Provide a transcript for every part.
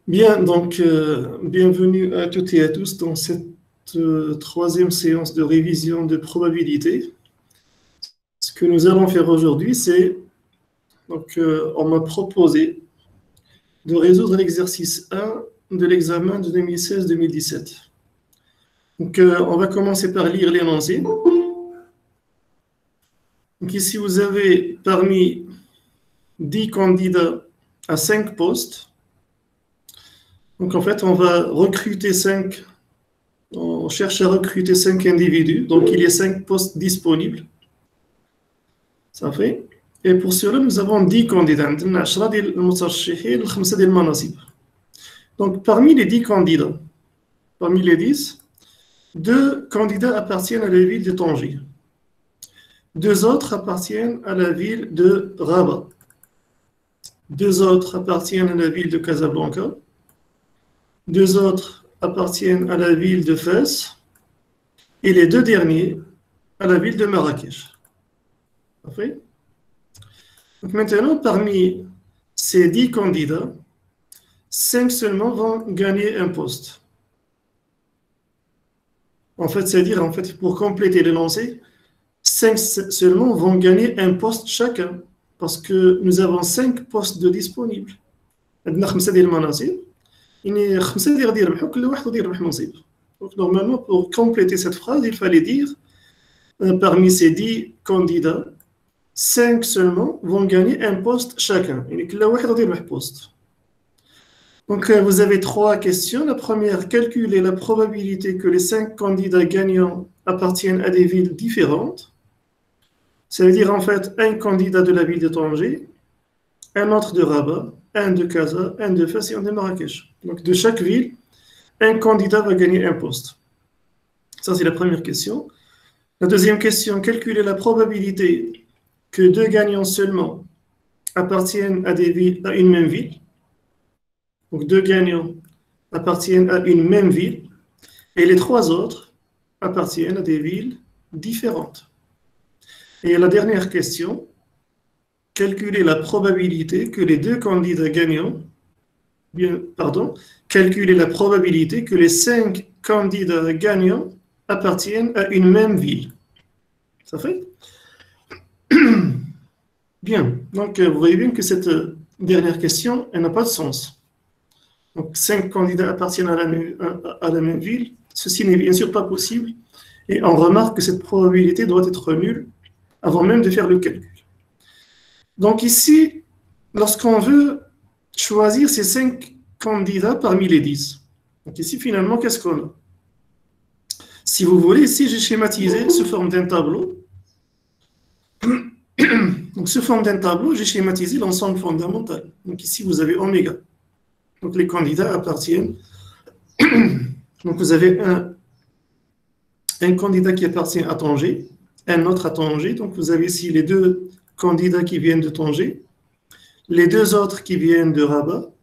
Bien, donc bienvenue à toutes et à tous dans cette troisième séance de révision de probabilité. Ce que nous allons faire aujourd'hui, c'est, on m'a proposé de résoudre l'exercice 1 de l'examen de 2016-2017. Donc, on va commencer par lire l'énoncé. Donc, ici, vous avez parmi 10 candidats à 5 postes. Donc, en fait, on va recruter 5. On cherche à recruter 5 individus. Donc, il y a 5 postes disponibles. Ça fait. Et pour cela, nous avons 10 candidats. Donc, parmi les 10 candidats, parmi les 10, 2 candidats appartiennent à la ville de Tanger. 2 autres appartiennent à la ville de Rabat. 2 autres appartiennent à la ville de Casablanca. 2 autres appartiennent à la ville de Fès. Et les 2 derniers à la ville de Marrakech. Parfait. Donc maintenant, parmi ces 10 candidats, 5 seulement vont gagner un poste. En fait, c'est-à-dire, pour compléter l'énoncé, 5 seulement vont gagner un poste chacun, parce que nous avons 5 postes de disponibles. Donc normalement, pour compléter cette phrase, il fallait dire, parmi ces 10 candidats, 5 seulement vont gagner un poste chacun. Donc, vous avez 3 questions. La première, calculer la probabilité que les 5 candidats gagnants appartiennent à des villes différentes. Ça veut dire en fait un candidat de la ville de Tanger, un autre de Rabat, un de Casa, un de Fès et un de Marrakech. Donc, de chaque ville, un candidat va gagner un poste. Ça, c'est la première question. La deuxième question, calculer la probabilité que 2 gagnants seulement appartiennent à une même ville. Donc 2 gagnants appartiennent à une même ville et les 3 autres appartiennent à des villes différentes. Et la dernière question, calculer la probabilité que les 2 candidats gagnants, calculer la probabilité que les 5 candidats gagnants appartiennent à une même ville. Ça fait? Bien, donc vous voyez bien que cette dernière question, elle n'a pas de sens. Donc 5 candidats appartiennent à la même ville, ceci n'est bien sûr pas possible, et on remarque que cette probabilité doit être nulle avant même de faire le calcul. Donc ici, lorsqu'on veut choisir ces 5 candidats parmi les 10, donc ici finalement, qu'est-ce qu'on a? Si vous voulez, ici j'ai schématisé sous forme d'un tableau. Donc, sous forme d'un tableau, j'ai schématisé l'ensemble fondamental. Donc, ici, vous avez oméga. Donc, les candidats appartiennent. Donc, vous avez un candidat qui appartient à Tanger, un autre à Tanger. Donc, vous avez ici les 2 candidats qui viennent de Tanger, les 2 autres qui viennent de Rabat,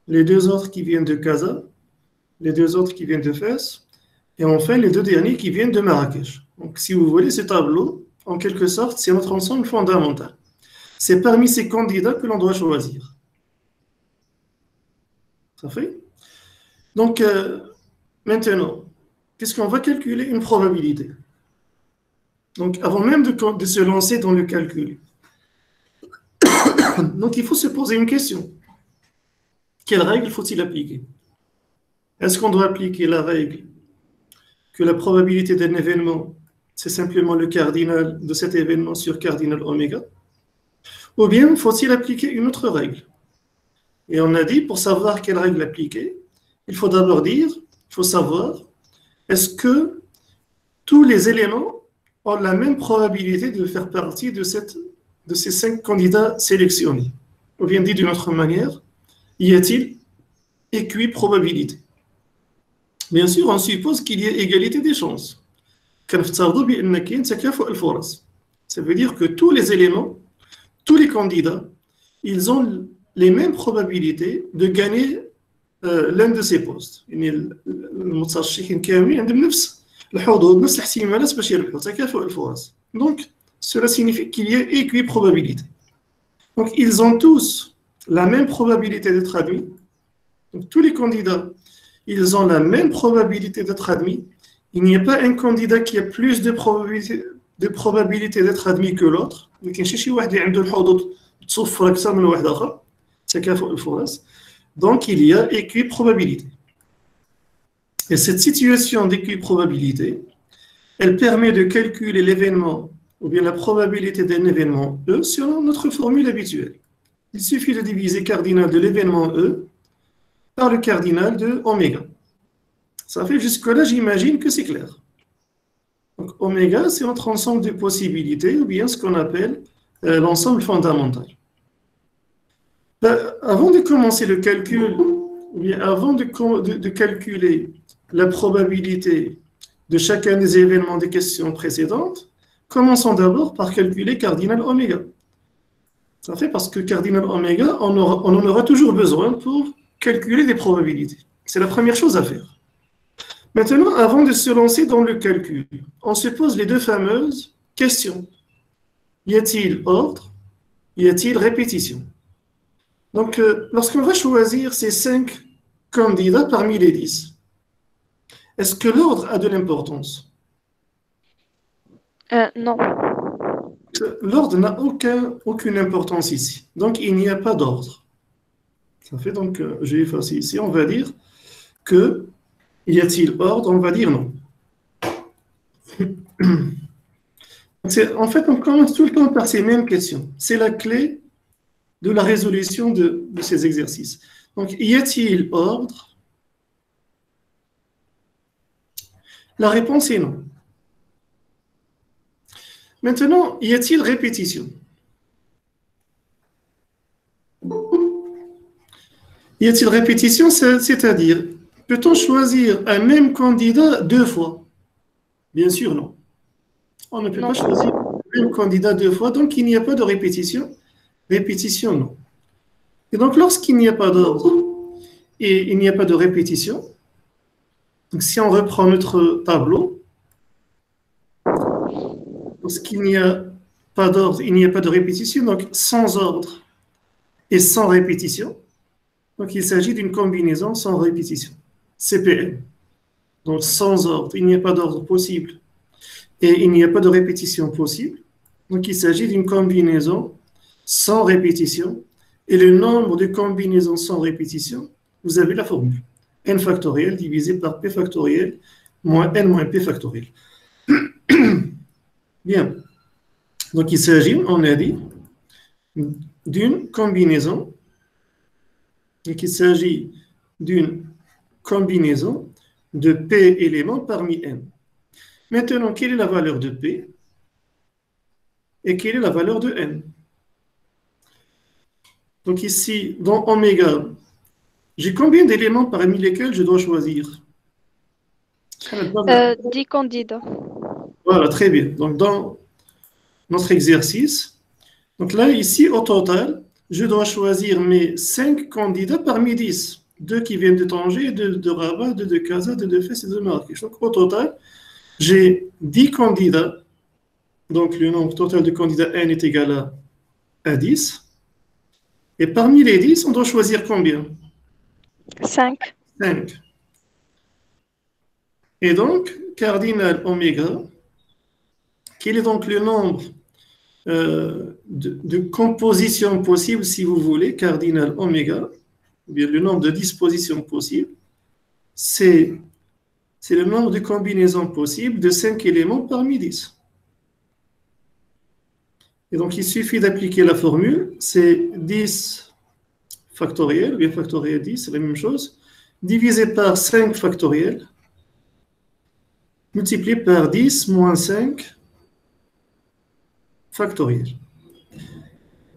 les 2 autres qui viennent de Casa, les 2 autres qui viennent de Fès, et enfin, les 2 derniers qui viennent de Marrakech. Donc, si vous voulez, ce tableau, en quelque sorte, c'est notre ensemble fondamental. C'est parmi ces candidats que l'on doit choisir. Ça fait? Donc, maintenant, qu'est-ce qu'on va calculer? Une probabilité. Donc, avant même de se lancer dans le calcul, donc il faut se poser une question. Quelle règle faut-il appliquer? Est-ce qu'on doit appliquer la règle que la probabilité d'un événement, c'est simplement le cardinal de cet événement sur cardinal oméga? Ou bien faut-il appliquer une autre règle? Et on a dit, pour savoir quelle règle appliquer, il faut d'abord dire, il faut savoir, est-ce que tous les éléments ont la même probabilité de faire partie de ces 5 candidats sélectionnés? Ou bien dit d'une autre manière, y a-t-il équiprobabilité? Bien sûr, on suppose qu'il y ait égalité des chances. Ça veut dire que tous les éléments, tous les candidats, ils ont les mêmes probabilités de gagner l'un de ces postes. Donc, cela signifie qu'il y a équiprobabilité. Donc, ils ont tous la même probabilité d'être admis, Donc, tous les candidats, ils ont la même probabilité d'être admis. Il n'y a pas un candidat qui a plus de probabilité d'être admis que l'autre. ما كاينش شي واحد اللي عنده الحظوظ تصفر أكثر من واحد آخر. تكافؤ الفرص. Donc, il y a équiprobabilité. Et cette situation d'équiprobabilité, elle permet de calculer l'événement ou bien la probabilité d'un événement E selon notre formule habituelle. Il suffit de diviser cardinal de l'événement E par le cardinal de oméga. Ça fait jusque-là, j'imagine que c'est clair. Donc, oméga, c'est notre ensemble de possibilités ou bien ce qu'on appelle l'ensemble fondamental. Avant de commencer le calcul, ou bien avant de calculer la probabilité de chacun des événements des questions précédentes, commençons d'abord par calculer cardinal oméga. Ça fait parce que cardinal oméga, on en aura toujours besoin pour calculer des probabilités. C'est la première chose à faire. Maintenant, avant de se lancer dans le calcul, on se pose les deux fameuses questions. Y a-t-il ordre? Y a-t-il répétition? Donc, lorsqu'on va choisir ces 5 candidats parmi les 10, est-ce que l'ordre a de l'importance? Non. L'ordre n'a aucune importance ici. Donc, il n'y a pas d'ordre. Ça fait donc, je vais effacer ici, on va dire que y a-t-il ordre? On va dire non. En fait, on commence tout le temps par ces mêmes questions. C'est la clé de la résolution de ces exercices. Donc, y a-t-il ordre? La réponse est non. Maintenant, y a-t-il répétition? Y a-t-il répétition? C'est-à-dire, peut-on choisir un même candidat 2 fois? Bien sûr, non. On ne peut pas choisir le même candidat 2 fois, donc il n'y a pas de répétition. Répétition, non. Et donc, lorsqu'il n'y a pas d'ordre et il n'y a pas de répétition, donc si on reprend notre tableau, lorsqu'il n'y a pas d'ordre, il n'y a pas de répétition, donc sans ordre et sans répétition, donc il s'agit d'une combinaison sans répétition, CPN. Donc sans ordre, il n'y a pas d'ordre possible et il n'y a pas de répétition possible, donc il s'agit d'une combinaison sans répétition, et le nombre de combinaisons sans répétition, vous avez la formule. N factoriel divisé par P factoriel moins N moins P factoriel. Bien. Donc il s'agit, on a dit, d'une combinaison, et qu'il s'agit d'une combinaison de P éléments parmi N. Maintenant, quelle est la valeur de P et quelle est la valeur de N? Donc ici, dans oméga, j'ai combien d'éléments parmi lesquels je dois choisir? 10 candidats. Voilà, très bien. Donc dans notre exercice, donc là, ici, au total, je dois choisir mes 5 candidats parmi 10. 2 qui viennent de Tanger, 2 de Rabat, 2 de Casa, 2 de Fès et 2 de Marrakech. Donc au total, j'ai 10 candidats. Donc le nombre total de candidats N est égal à 10. Et parmi les 10, on doit choisir combien? 5. 5. Et donc, cardinal oméga, quel est donc le nombre de compositions possibles, si vous voulez, cardinal oméga, ou bien le nombre de dispositions possibles, c'est le nombre de combinaisons possibles de 5 éléments parmi 10. Et donc, il suffit d'appliquer la formule, c'est 10 factoriel, ou bien factoriel 10, c'est la même chose, divisé par 5 factoriel, multiplié par 10 moins 5 factoriel.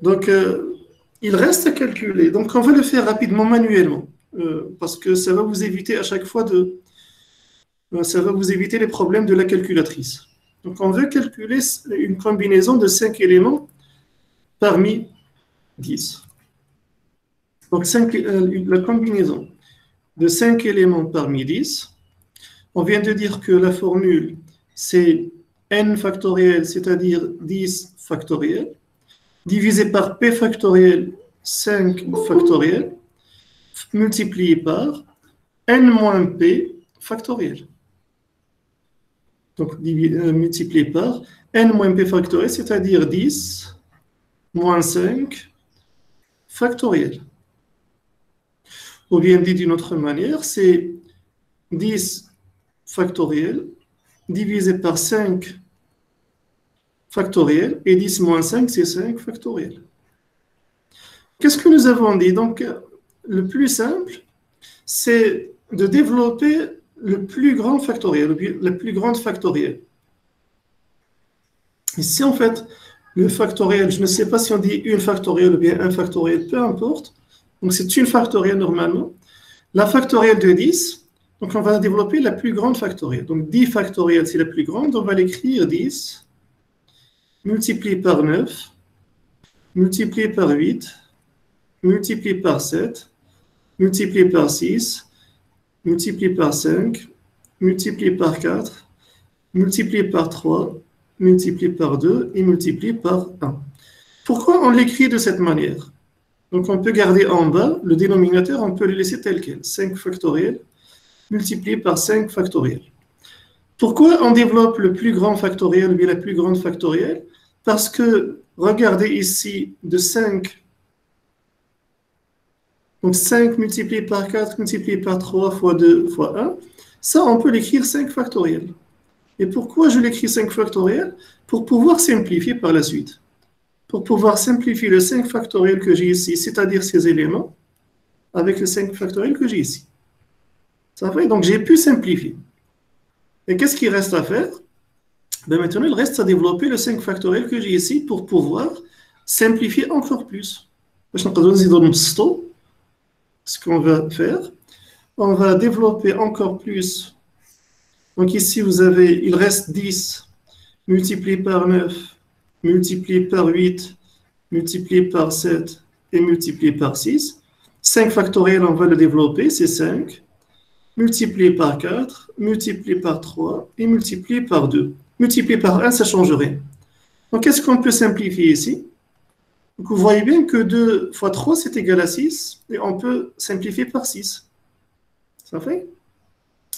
Donc, il reste à calculer. Donc, on va le faire rapidement, manuellement, parce que ça va vous éviter à chaque fois ça va vous éviter les problèmes de la calculatrice. Donc, on veut calculer une combinaison de 5 éléments parmi 10. Donc, la combinaison de 5 éléments parmi 10, on vient de dire que la formule, c'est n factoriel, c'est-à-dire 10 factoriel, divisé par p factoriel, 5 factoriel, multiplié par n moins p factoriel. Donc, multiplié par n moins p factoriel, c'est-à-dire 10 moins 5 factoriel. Ou bien dit d'une autre manière, c'est 10 factoriel divisé par 5 factoriel, et 10 moins 5, c'est 5 factoriel. Qu'est-ce que nous avons dit? Donc, le plus simple, c'est de développer le plus grand factoriel, la plus grande factorielle. Ici, en fait, le factoriel, je ne sais pas si on dit une factorielle ou bien un factoriel, peu importe. Donc, c'est une factorielle normalement. La factorielle de 10, donc on va développer la plus grande factorielle. Donc, 10 factorielle, c'est la plus grande. On va l'écrire 10 multiplié par 9, multiplié par 8, multiplié par 7, multiplié par 6, multiplié par 5, multiplié par 4, multiplié par 3, multiplié par 2 et multiplié par 1. Pourquoi on l'écrit de cette manière? Donc on peut garder en bas le dénominateur, on peut le laisser tel quel, 5 factoriel multiplié par 5 factoriel. Pourquoi on développe le plus grand factoriel ou bien la plus grande factorielle? Parce que, regardez ici, de 5, donc 5 multiplié par 4 multiplié par 3 fois 2 fois 1, ça on peut l'écrire 5 factoriel. Et pourquoi je l'écris 5 factoriel? Pour pouvoir simplifier par la suite. Pour pouvoir simplifier le 5 factoriel que j'ai ici, c'est-à-dire ces éléments, avec le 5 factoriel que j'ai ici. Ça fait? Donc j'ai pu simplifier. Et qu'est-ce qu'il reste à faire? Ben maintenant, il reste à développer le 5 factoriel que j'ai ici pour pouvoir simplifier encore plus. Ce qu'on va faire, on va développer encore plus. Donc ici, vous avez, il reste 10 multiplié par 9, multiplié par 8, multiplié par 7 et multiplié par 6. 5 factoriel, on va le développer, c'est 5. Multiplié par 4, multiplié par 3 et multiplié par 2. Multiplié par 1, ça ne change rien. Donc, qu'est-ce qu'on peut simplifier ici? Donc, vous voyez bien que 2 fois 3, c'est égal à 6. Et on peut simplifier par 6. Ça fait?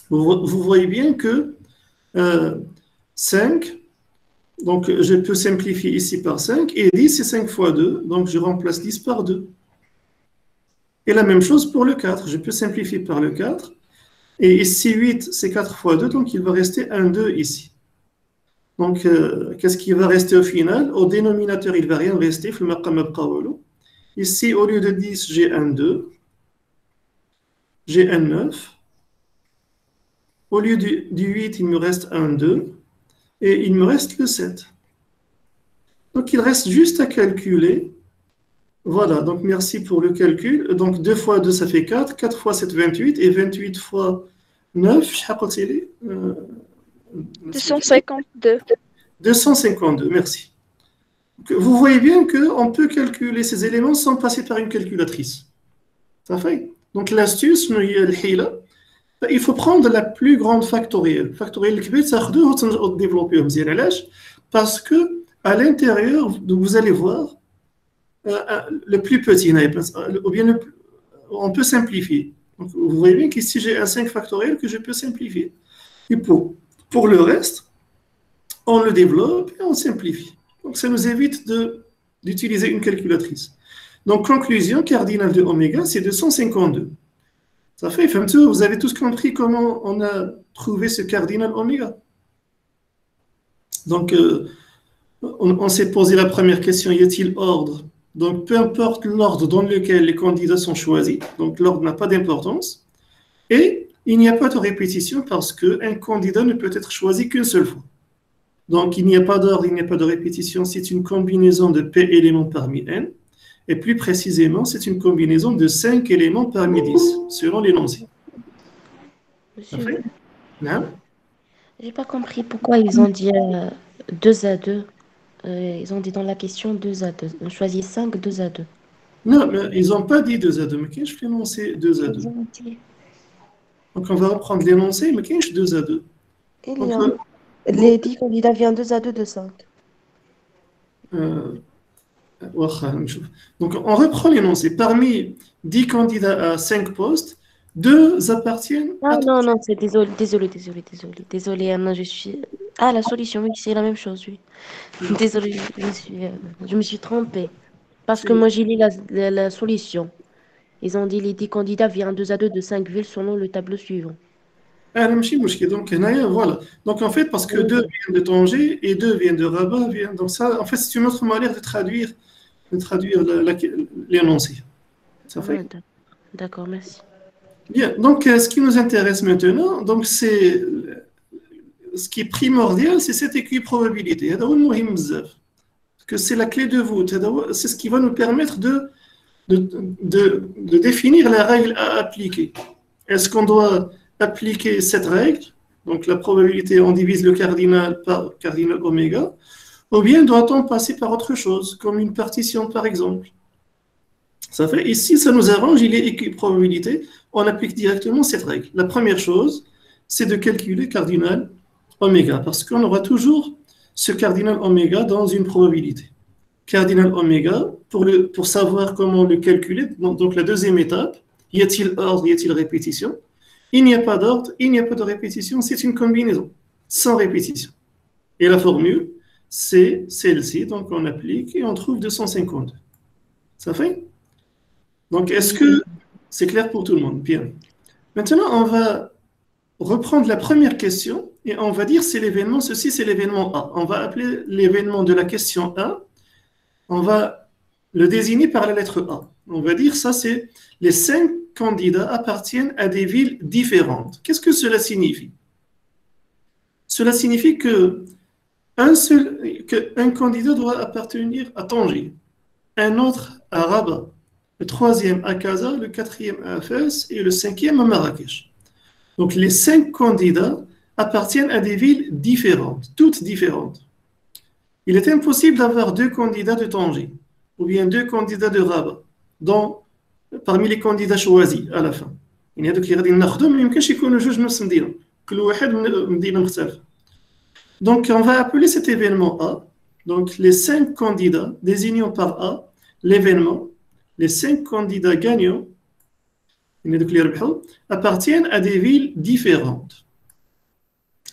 Vous voyez bien que 5, donc je peux simplifier ici par 5. Et 10, c'est 5 fois 2. Donc, je remplace 10 par 2. Et la même chose pour le 4. Je peux simplifier par le 4. Et ici, 8, c'est 4 fois 2. Donc, il va rester un 2 ici. Donc, qu'est-ce qui va rester au final? Au dénominateur, il ne va rien rester. Ici, au lieu de 10, j'ai un 2. J'ai un 9. Au lieu du 8, il me reste un 2. Et il me reste le 7. Donc, il reste juste à calculer. Voilà, donc merci pour le calcul. Donc, 2 fois 2, ça fait 4. 4 fois 7, 28. Et 28 fois 9, je sais pas, 252. 252, merci. Vous voyez bien qu'on peut calculer ces éléments sans passer par une calculatrice. Ça fait? Donc l'astuce, il faut prendre la plus grande factorielle. Factorielle qui ça développer parce que à l'intérieur, vous allez voir le plus petit, ou bien on peut simplifier. Donc, vous voyez bien qu'ici j'ai un 5 factoriel que je peux simplifier. Et pour le reste, on le développe et on simplifie. Donc, ça nous évite d'utiliser une calculatrice. Donc, conclusion cardinale de oméga, c'est 252. Ça fait, vous avez tous compris comment on a trouvé ce cardinal oméga. Donc, on s'est posé la première question, y a-t-il ordre? Donc, peu importe l'ordre dans lequel les candidats sont choisis, donc l'ordre n'a pas d'importance. Et il n'y a pas de répétition parce qu'un candidat ne peut être choisi qu'une seule fois. Donc, il n'y a pas d'ordre, il n'y a pas de répétition. C'est une combinaison de P éléments parmi N. Et plus précisément, c'est une combinaison de 5 éléments parmi 10, selon l'énoncé. Monsieur, Non? j'ai pas compris pourquoi ils ont dit 2 à 2. Ils ont dit dans la question 2 à 2. On choisit 5, 2 à 2. Non, mais ils n'ont pas dit 2 à 2. Mais quand je fais l'énoncé 2 à 2. Ils ont dit. Donc, on va reprendre l'énoncé, mais quand je 2 à 2. Donc, Les 10 candidats viennent 2 à 2 de 5. Donc, on reprend l'énoncé. Parmi 10 candidats à 5 postes, 2 appartiennent à Ah trois. non, non, c'est désolé, Anna, je suis... Ah, la solution, oui, c'est la même chose, oui. Désolée, je me suis trompée. Parce que moi, j'ai lu la solution. Ils ont dit les 10 candidats viennent 2 à 2 de 5 villes selon le tableau suivant. Donc, voilà. Donc, en fait, parce que 2 viennent de Tanger et 2 viennent de Rabat, donc ça, en fait, c'est une autre manière de traduire l'énoncé. Ça Ah, fait? d'accord, merci. Bien. Donc, ce qui nous intéresse maintenant, donc, c'est ce qui est primordial, c'est cette équiprobabilité. هذا هو المهم بزاف. Que c'est la clé de voûte. C'est ce qui va nous permettre de définir la règle à appliquer. Est-ce qu'on doit appliquer cette règle, donc la probabilité, on divise le cardinal par cardinal oméga, ou bien doit-on passer par autre chose, comme une partition par exemple? Ça fait, ici, ça nous arrange, il est équiprobabilité, on applique directement cette règle. La première chose, c'est de calculer cardinal oméga, parce qu'on aura toujours ce cardinal oméga dans une probabilité. Cardinal oméga, pour savoir comment le calculer, donc la deuxième étape, y a-t-il ordre, y a-t-il répétition? Il n'y a pas d'ordre, il n'y a pas de répétition, c'est une combinaison, sans répétition. Et la formule, c'est celle-ci, donc on applique et on trouve 250. Ça fait? Donc, est-ce que c'est clair pour tout le monde? Bien. Maintenant, on va reprendre la première question et on va dire c'est l'événement, ceci c'est l'événement A. On va appeler l'événement de la question A, on va le désigner par la lettre A. On va dire ça c'est les 5 candidats appartiennent à des villes différentes. Qu'est-ce que cela signifie? Cela signifie que un candidat doit appartenir à Tanger, un autre à Rabat, le troisième à Casa, le quatrième à Fès et le cinquième à Marrakech. Donc les 5 candidats appartiennent à des villes différentes, toutes différentes. Il est impossible d'avoir 2 candidats de Tanger ou bien 2 candidats de Rabat parmi les candidats choisis à la fin. يعني هذوك اللي غادي ناخذهم ما يمكنش يكونوا جوج نفس المدينه كل واحد من مدينه مختلفه. Donc on va appeler cet événement A. Donc les 5 candidats désignant par A l'événement, les 5 candidats gagnants appartiennent à des villes différentes.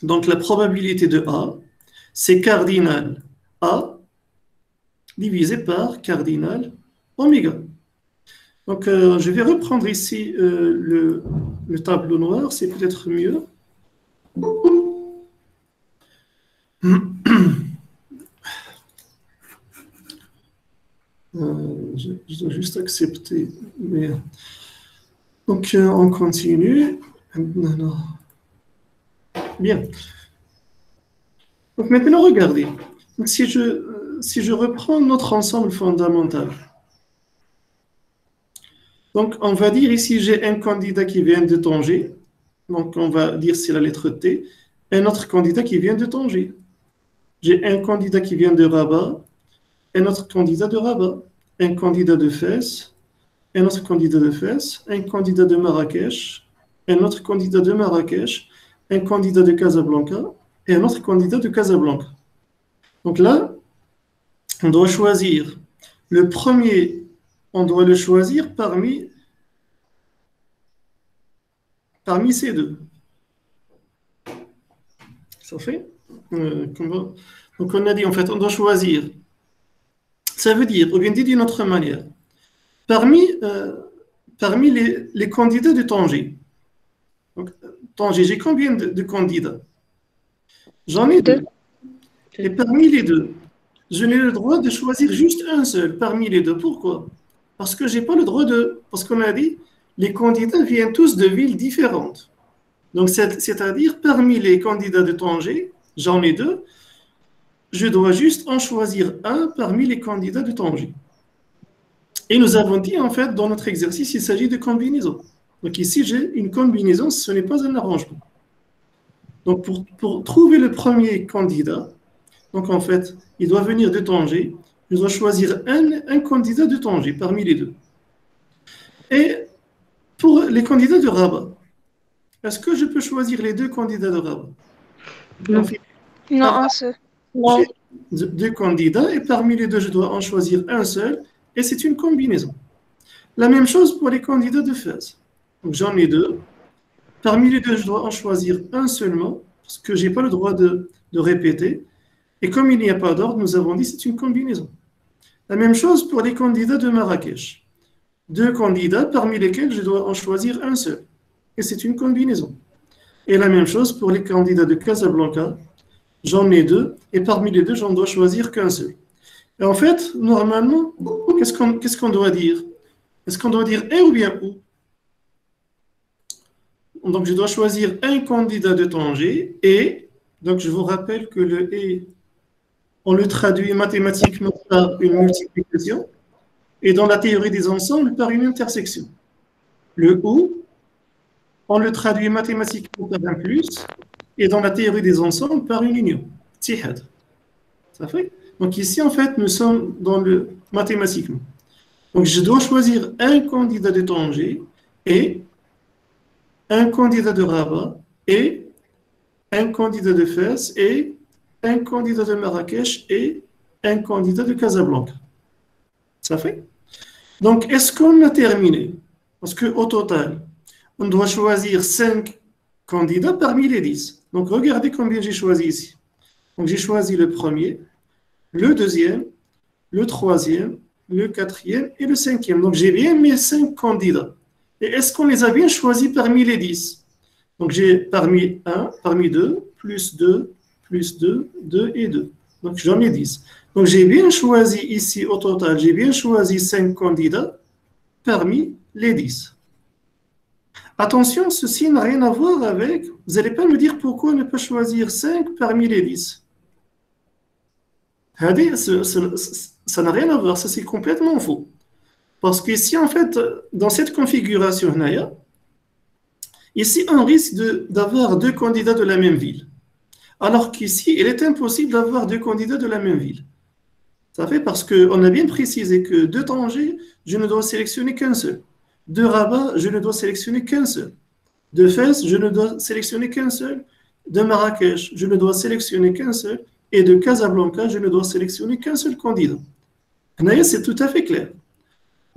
Donc la probabilité de A, c'est cardinal A divisé par cardinal oméga. Donc je vais reprendre ici le tableau noir, c'est peut-être mieux. Je dois juste accepter. Mais... Donc on continue. Bien. Donc maintenant regardez. Donc, si je reprends notre ensemble fondamental. Donc, on va dire ici, j'ai un candidat qui vient de Tanger. Donc, on va dire c'est la lettre T. Un autre candidat qui vient de Tanger. J'ai un candidat qui vient de Rabat. Un autre candidat de Rabat. Un candidat de Fès. Un autre candidat de Fès. Un candidat de Marrakech. Un autre candidat de Marrakech. Un candidat de Casablanca. Et un autre candidat de Casablanca. Donc là, on doit choisir le premier. On doit le choisir parmi ces 2. Ça fait donc on a dit en fait, on doit choisir. Ça veut dire, ou bien dit d'une autre manière, parmi les candidats de Tanger. Donc, Tanger, j'ai combien de candidats? J'en ai 2. Et parmi les 2, je n'ai le droit de choisir juste un seul parmi les 2. Pourquoi? Parce que je n'ai pas le droit de... Parce qu'on a dit, les candidats viennent tous de villes différentes. Donc, c'est-à-dire, parmi les candidats de Tanger, j'en ai 2, je dois juste en choisir un parmi les candidats de Tanger. Et nous avons dit, en fait, dans notre exercice, il s'agit de combinaison. Donc ici, j'ai une combinaison, ce n'est pas un arrangement. Donc, pour trouver le premier candidat, donc en fait, il doit venir de Tanger. Je dois choisir un candidat de Tanger parmi les 2. Et pour les candidats de Rabat, est-ce que je peux choisir les 2 candidats de Rabat? Non, un seul. Non. deux candidats et parmi les deux, je dois en choisir un seul et c'est une combinaison. La même chose pour les candidats de phase. Donc j'en ai deux. Parmi les deux, je dois en choisir un seulement parce que je n'ai pas le droit de répéter. Et comme il n'y a pas d'ordre, nous avons dit que c'est une combinaison. La même chose pour les candidats de Marrakech. Deux candidats parmi lesquels je dois en choisir un seul. Et c'est une combinaison. Et la même chose pour les candidats de Casablanca. J'en ai deux, et parmi les deux, j'en dois choisir qu'un seul. Et en fait, normalement, qu'est-ce qu'on doit dire? Est-ce qu'on doit dire et ou bien ou? Donc, je dois choisir un candidat de Tanger, et, donc je vous rappelle que le et, on le traduit mathématiquement par une multiplication, et dans la théorie des ensembles, par une intersection. Le ou, on le traduit mathématiquement par un plus, et dans la théorie des ensembles, par une union. Tihad. Ça fait? Donc ici, en fait, nous sommes dans le mathématiquement. Donc je dois choisir un candidat de Tanger et un candidat de Rabat et un candidat de Fès et un candidat de Marrakech et un candidat de Casablanca. Ça fait? Donc, est-ce qu'on a terminé? Parce qu'au total, on doit choisir 5 candidats parmi les 10. Donc, regardez combien j'ai choisi ici. Donc, j'ai choisi le premier, le deuxième, le troisième, le quatrième et le cinquième. Donc, j'ai bien mes 5 candidats. Et est-ce qu'on les a bien choisis parmi les 10? Donc, j'ai parmi 1, parmi 2, plus 2, plus 2, 2 et 2. Donc, j'en ai 10. Donc, j'ai bien choisi ici, au total, j'ai bien choisi 5 candidats parmi les 10. Attention, ceci n'a rien à voir avec... Vous n'allez pas me dire pourquoi ne pas choisir 5 parmi les 10. Ça n'a rien à voir, ça c'est complètement faux. Parce qu'ici, en fait, dans cette configuration, ici, on risque d'avoir 2 candidats de la même ville. Alors qu'ici, il est impossible d'avoir 2 candidats de la même ville. Ça fait parce qu'on a bien précisé que de Tanger, je ne dois sélectionner qu'un seul. De Rabat, je ne dois sélectionner qu'un seul. De Fès, je ne dois sélectionner qu'un seul. De Marrakech, je ne dois sélectionner qu'un seul. Et de Casablanca, je ne dois sélectionner qu'un seul candidat. C'est tout à fait clair.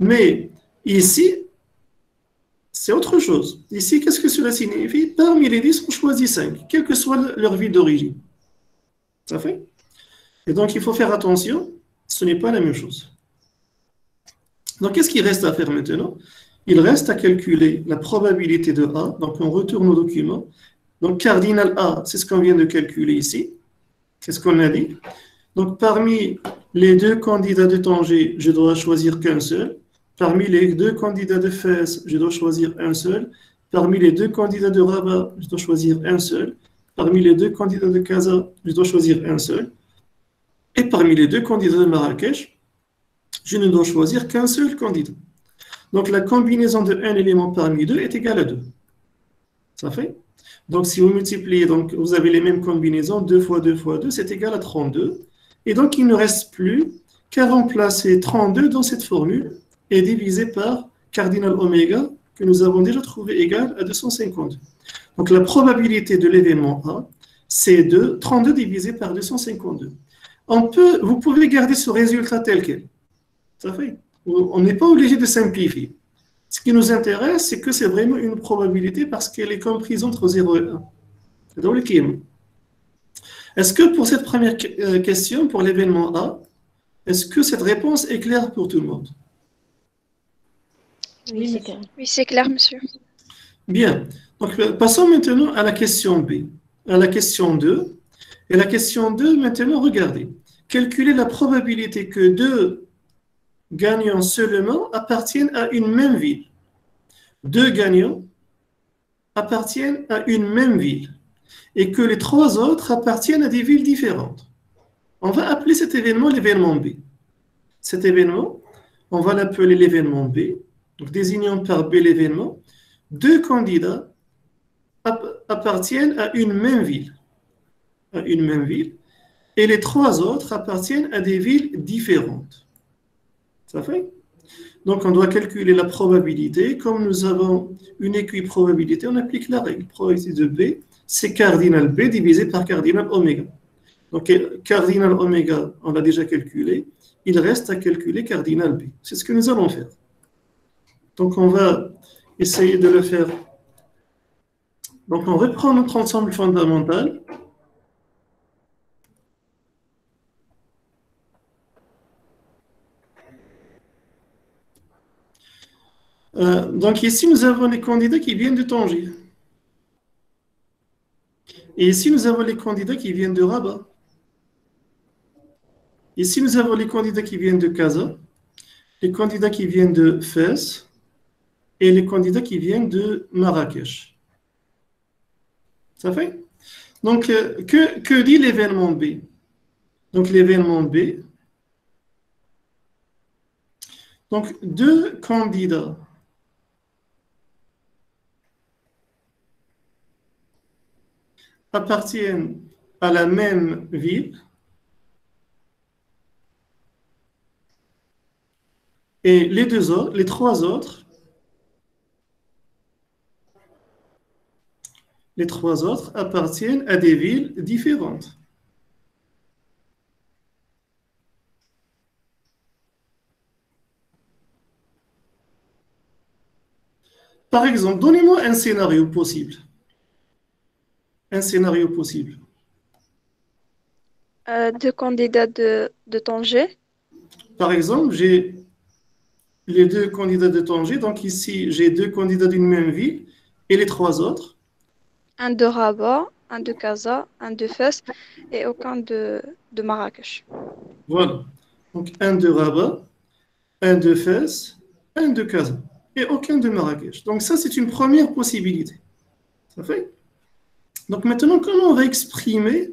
Mais ici, c'est autre chose. Ici, qu'est-ce que cela signifie? Parmi les 10, on choisit 5, quelle que soit leur ville d'origine. Ça fait? Et donc, il faut faire attention, ce n'est pas la même chose. Donc, qu'est-ce qu'il reste à faire maintenant? Il reste à calculer la probabilité de A. Donc, on retourne au document. Donc, cardinal A, c'est ce qu'on vient de calculer ici. C'est ce qu'on a dit. Donc, parmi les 2 candidats de Tanger, je dois choisir qu'un seul. Parmi les 2 candidats de Fès, je dois choisir un seul. Parmi les 2 candidats de Rabat, je dois choisir un seul. Parmi les 2 candidats de Casa, je dois choisir un seul. Et parmi les 2 candidats de Marrakech, je ne dois choisir qu'un seul candidat. Donc, la combinaison de un élément parmi 2 est égale à 2. Ça fait? Donc, si vous multipliez, donc, vous avez les mêmes combinaisons, 2 fois 2 fois 2, c'est égal à 32. Et donc, il ne reste plus qu'à remplacer 32 dans cette formule et diviser par cardinal oméga que nous avons déjà trouvé égal à 252. Donc, la probabilité de l'événement A, c'est 32 divisé par 252. Vous pouvez garder ce résultat tel quel. Ça fait? On n'est pas obligé de simplifier. Ce qui nous intéresse, c'est que c'est vraiment une probabilité parce qu'elle est comprise entre 0 et 1. C'est dans le game. Est-ce que pour cette première question, pour l'événement A, est-ce que cette réponse est claire pour tout le monde? Oui, c'est clair. Oui, c'est clair, monsieur. Bien. Donc, passons maintenant à la question B. À la question 2. Et la question 2, maintenant, regardez. Calculez la probabilité que 2 gagnants seulement appartiennent à une même ville. 2 gagnants appartiennent à une même ville et que les 3 autres appartiennent à des villes différentes. On va appeler cet événement l'événement B. Cet événement, on va l'appeler l'événement B. Donc, désignons par B l'événement. 2 candidats appartiennent à une même ville. Et les 3 autres appartiennent à des villes différentes. Ça fait? Donc, on doit calculer la probabilité. Comme nous avons une équiprobabilité, on applique la règle. Probabilité de B, c'est cardinal B divisé par cardinal oméga. Donc, cardinal oméga, on l'a déjà calculé. Il reste à calculer cardinal B. C'est ce que nous allons faire. Donc, on va essayer de le faire. Donc, on reprend notre ensemble fondamental. Donc, ici, nous avons les candidats qui viennent de Tanger. Et ici, nous avons les candidats qui viennent de Rabat. Ici, nous avons les candidats qui viennent de Casa, les candidats qui viennent de Fès et les candidats qui viennent de Marrakech. Ça fait? Donc, que dit l'événement B? Donc, l'événement B. Donc, deux candidats appartiennent à la même ville et les trois autres appartiennent à des villes différentes. Par exemple, donnez-moi un scénario possible. Un scénario possible. Deux candidats de Tanger. Par exemple, j'ai les deux candidats de Tanger. Donc ici, j'ai deux candidats d'une même ville et les trois autres. Un de Rabat, un de Casa, un de Fès et aucun de Marrakech. Voilà. Donc un de Rabat, un de Fès, un de Casa et aucun de Marrakech. Donc ça, c'est une première possibilité. Ça fait? Donc maintenant, comment on va exprimer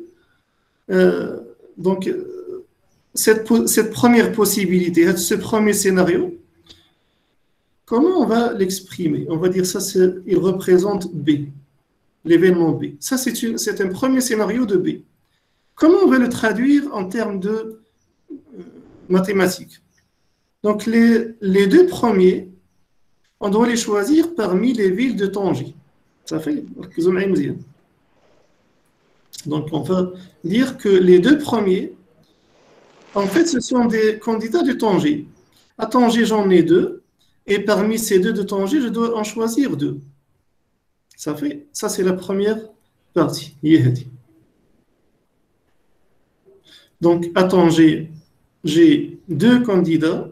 cette première possibilité, ce premier scénario? Comment on va l'exprimer? On va dire ça, il représente B, l'événement B. Ça, c'est un premier scénario de B. Comment on va le traduire en termes de mathématiques? Donc les deux premiers, on doit les choisir parmi les villes de Tanger. Ça fait? Donc, on va dire que les deux premiers, en fait, ce sont des candidats de Tanger. À Tanger, j'en ai deux, et parmi ces deux de Tanger, je dois en choisir deux. Ça fait? Ça, c'est la première partie. Donc, à Tanger, j'ai deux candidats,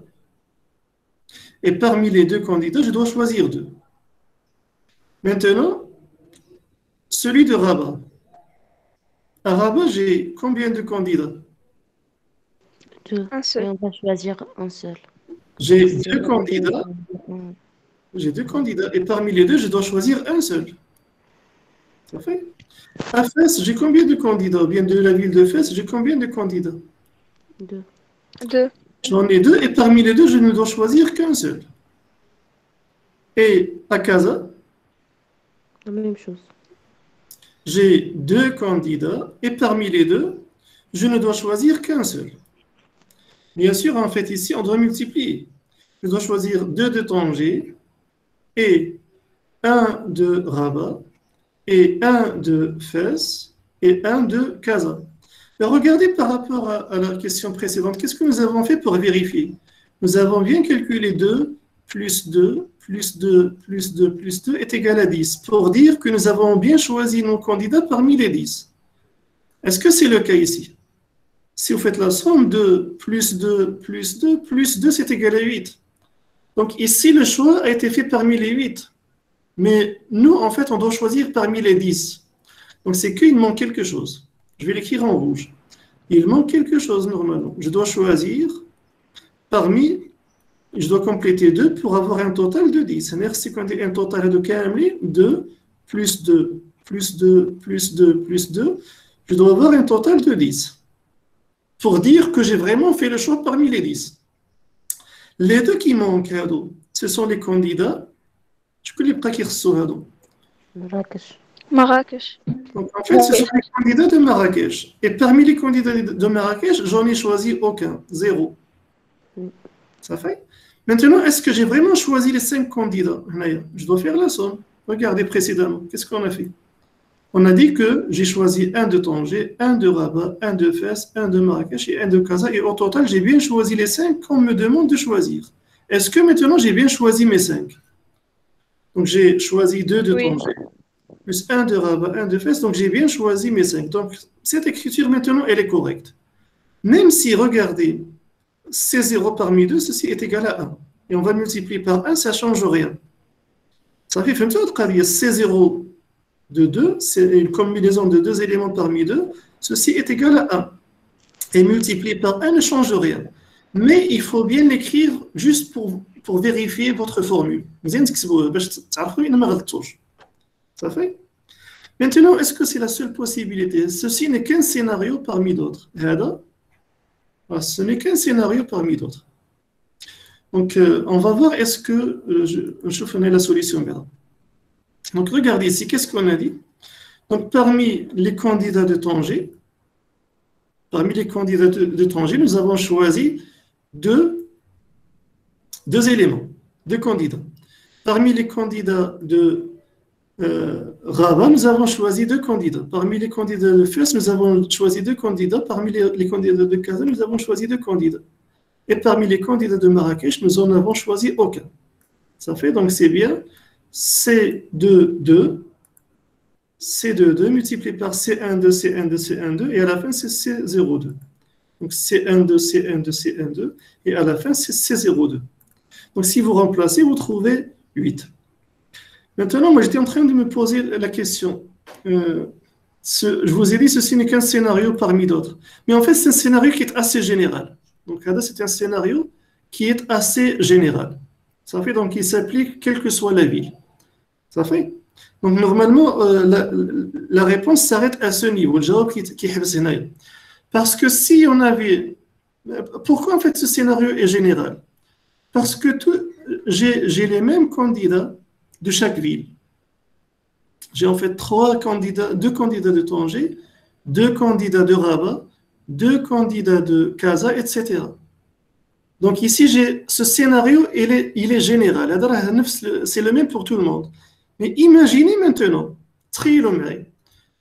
et parmi les deux candidats, je dois choisir deux. Maintenant, celui de Rabat. À Rabat, j'ai combien de candidats? Deux. Un seul. Et on va choisir un seul. J'ai deux candidats. J'ai deux candidats. Et parmi les deux, je dois choisir un seul. Ça fait? À Fès, j'ai combien de candidats? Bien de la ville de Fès, j'ai combien de candidats? Deux. Deux. J'en ai deux. Et parmi les deux, je ne dois choisir qu'un seul. Et à Casa, La même chose. j'ai deux candidats. Et parmi les deux, je ne dois choisir qu'un seul. Bien sûr, en fait, ici, on doit multiplier. Je dois choisir deux de Tanger et un de Rabat et un de Fès et un de Casa. Alors, regardez par rapport à la question précédente, qu'est-ce que nous avons fait pour vérifier? Nous avons bien calculé 2 plus 2 plus 2 plus 2 plus 2 est égal à 10 pour dire que nous avons bien choisi nos candidats parmi les 10. Est-ce que c'est le cas ici? Si vous faites la somme de plus 2 plus 2 plus 2, c'est égal à 8. Donc ici, le choix a été fait parmi les 8. Mais nous, en fait, on doit choisir parmi les 10. Donc c'est qu'il manque quelque chose. Je vais l'écrire en rouge. Il manque quelque chose normalement. Je dois choisir parmi, je dois compléter 2 pour avoir un total de 10. C'est un total de Kamli, 2 plus 2 plus 2 plus 2 plus 2. Je dois avoir un total de 10. Pour dire que j'ai vraiment fait le choix parmi les 10. Les deux qui manquent, ce sont les candidats. Je peux les praquer sur Marrakech. Marrakech. Donc, en fait, ce sont les candidats de Marrakech. Et parmi les candidats de Marrakech, j'en ai choisi aucun, 0. Ça fait? Maintenant, est-ce que j'ai vraiment choisi les 5 candidats? Je dois faire la somme. Regardez précédemment. Qu'est-ce qu'on a fait? On a dit que j'ai choisi un de Tanger, un de Rabat, un de Fès, un de Marrakech et un de Casa. Et au total, j'ai bien choisi les 5 qu'on me demande de choisir. Est-ce que maintenant, j'ai bien choisi mes 5? Donc, j'ai choisi 2 de Oui, Tanger, plus un de Rabat, un de Fès. Donc, j'ai bien choisi mes 5. Donc, cette écriture, maintenant, elle est correcte. Même si, regardez, c'est 0 parmi 2, ceci est égal à 1. Et on va multiplier par 1, ça ne change rien. Ça fait c'est 0 de 2, c'est une combinaison de 2 éléments parmi 2. Ceci est égal à 1. Et multiplié par 1 ne change rien. Mais il faut bien l'écrire juste pour vérifier votre formule. Ça fait? Maintenant, est-ce que c'est la seule possibilité? Ceci n'est qu'un scénario parmi d'autres. Ce n'est qu'un scénario parmi d'autres. Donc, on va voir est-ce que je fais la solution maintenant. Donc, regardez ici, qu'est-ce qu'on a dit? Donc, parmi les candidats de Tanger, nous avons choisi deux éléments, 2 candidats. Parmi les candidats de Rabat, nous avons choisi 2 candidats. Parmi les candidats de Fès, nous avons choisi 2 candidats. Parmi les candidats de Casa, nous avons choisi 2 candidats. Et parmi les candidats de Marrakech, nous n'en avons choisi aucun. Ça fait, donc c'est bien C2, C2 multiplié par C12, C12, C12, et à la fin, c'est C02. Donc C12, C12, C12, et à la fin, c'est C02. Donc si vous remplacez, vous trouvez 8. Maintenant, moi, j'étais en train de me poser la question. Je vous ai dit, ceci n'est qu'un scénario parmi d'autres. Mais en fait, c'est un scénario qui est assez général. Donc, c'est un scénario qui est assez général. Ça fait donc il s'applique quelle que soit la ville. Ça fait. Donc, normalement, la réponse s'arrête à ce niveau. Le jawab qui est parce que si on avait... Pourquoi en fait ce scénario est général? Parce que j'ai les mêmes candidats de chaque ville. J'ai en fait 2 candidats de Tanger, 2 candidats de Rabat, 2 candidats de Casa, etc. Donc ici, ce scénario, il est général. C'est le même pour tout le monde. Mais imaginez maintenant,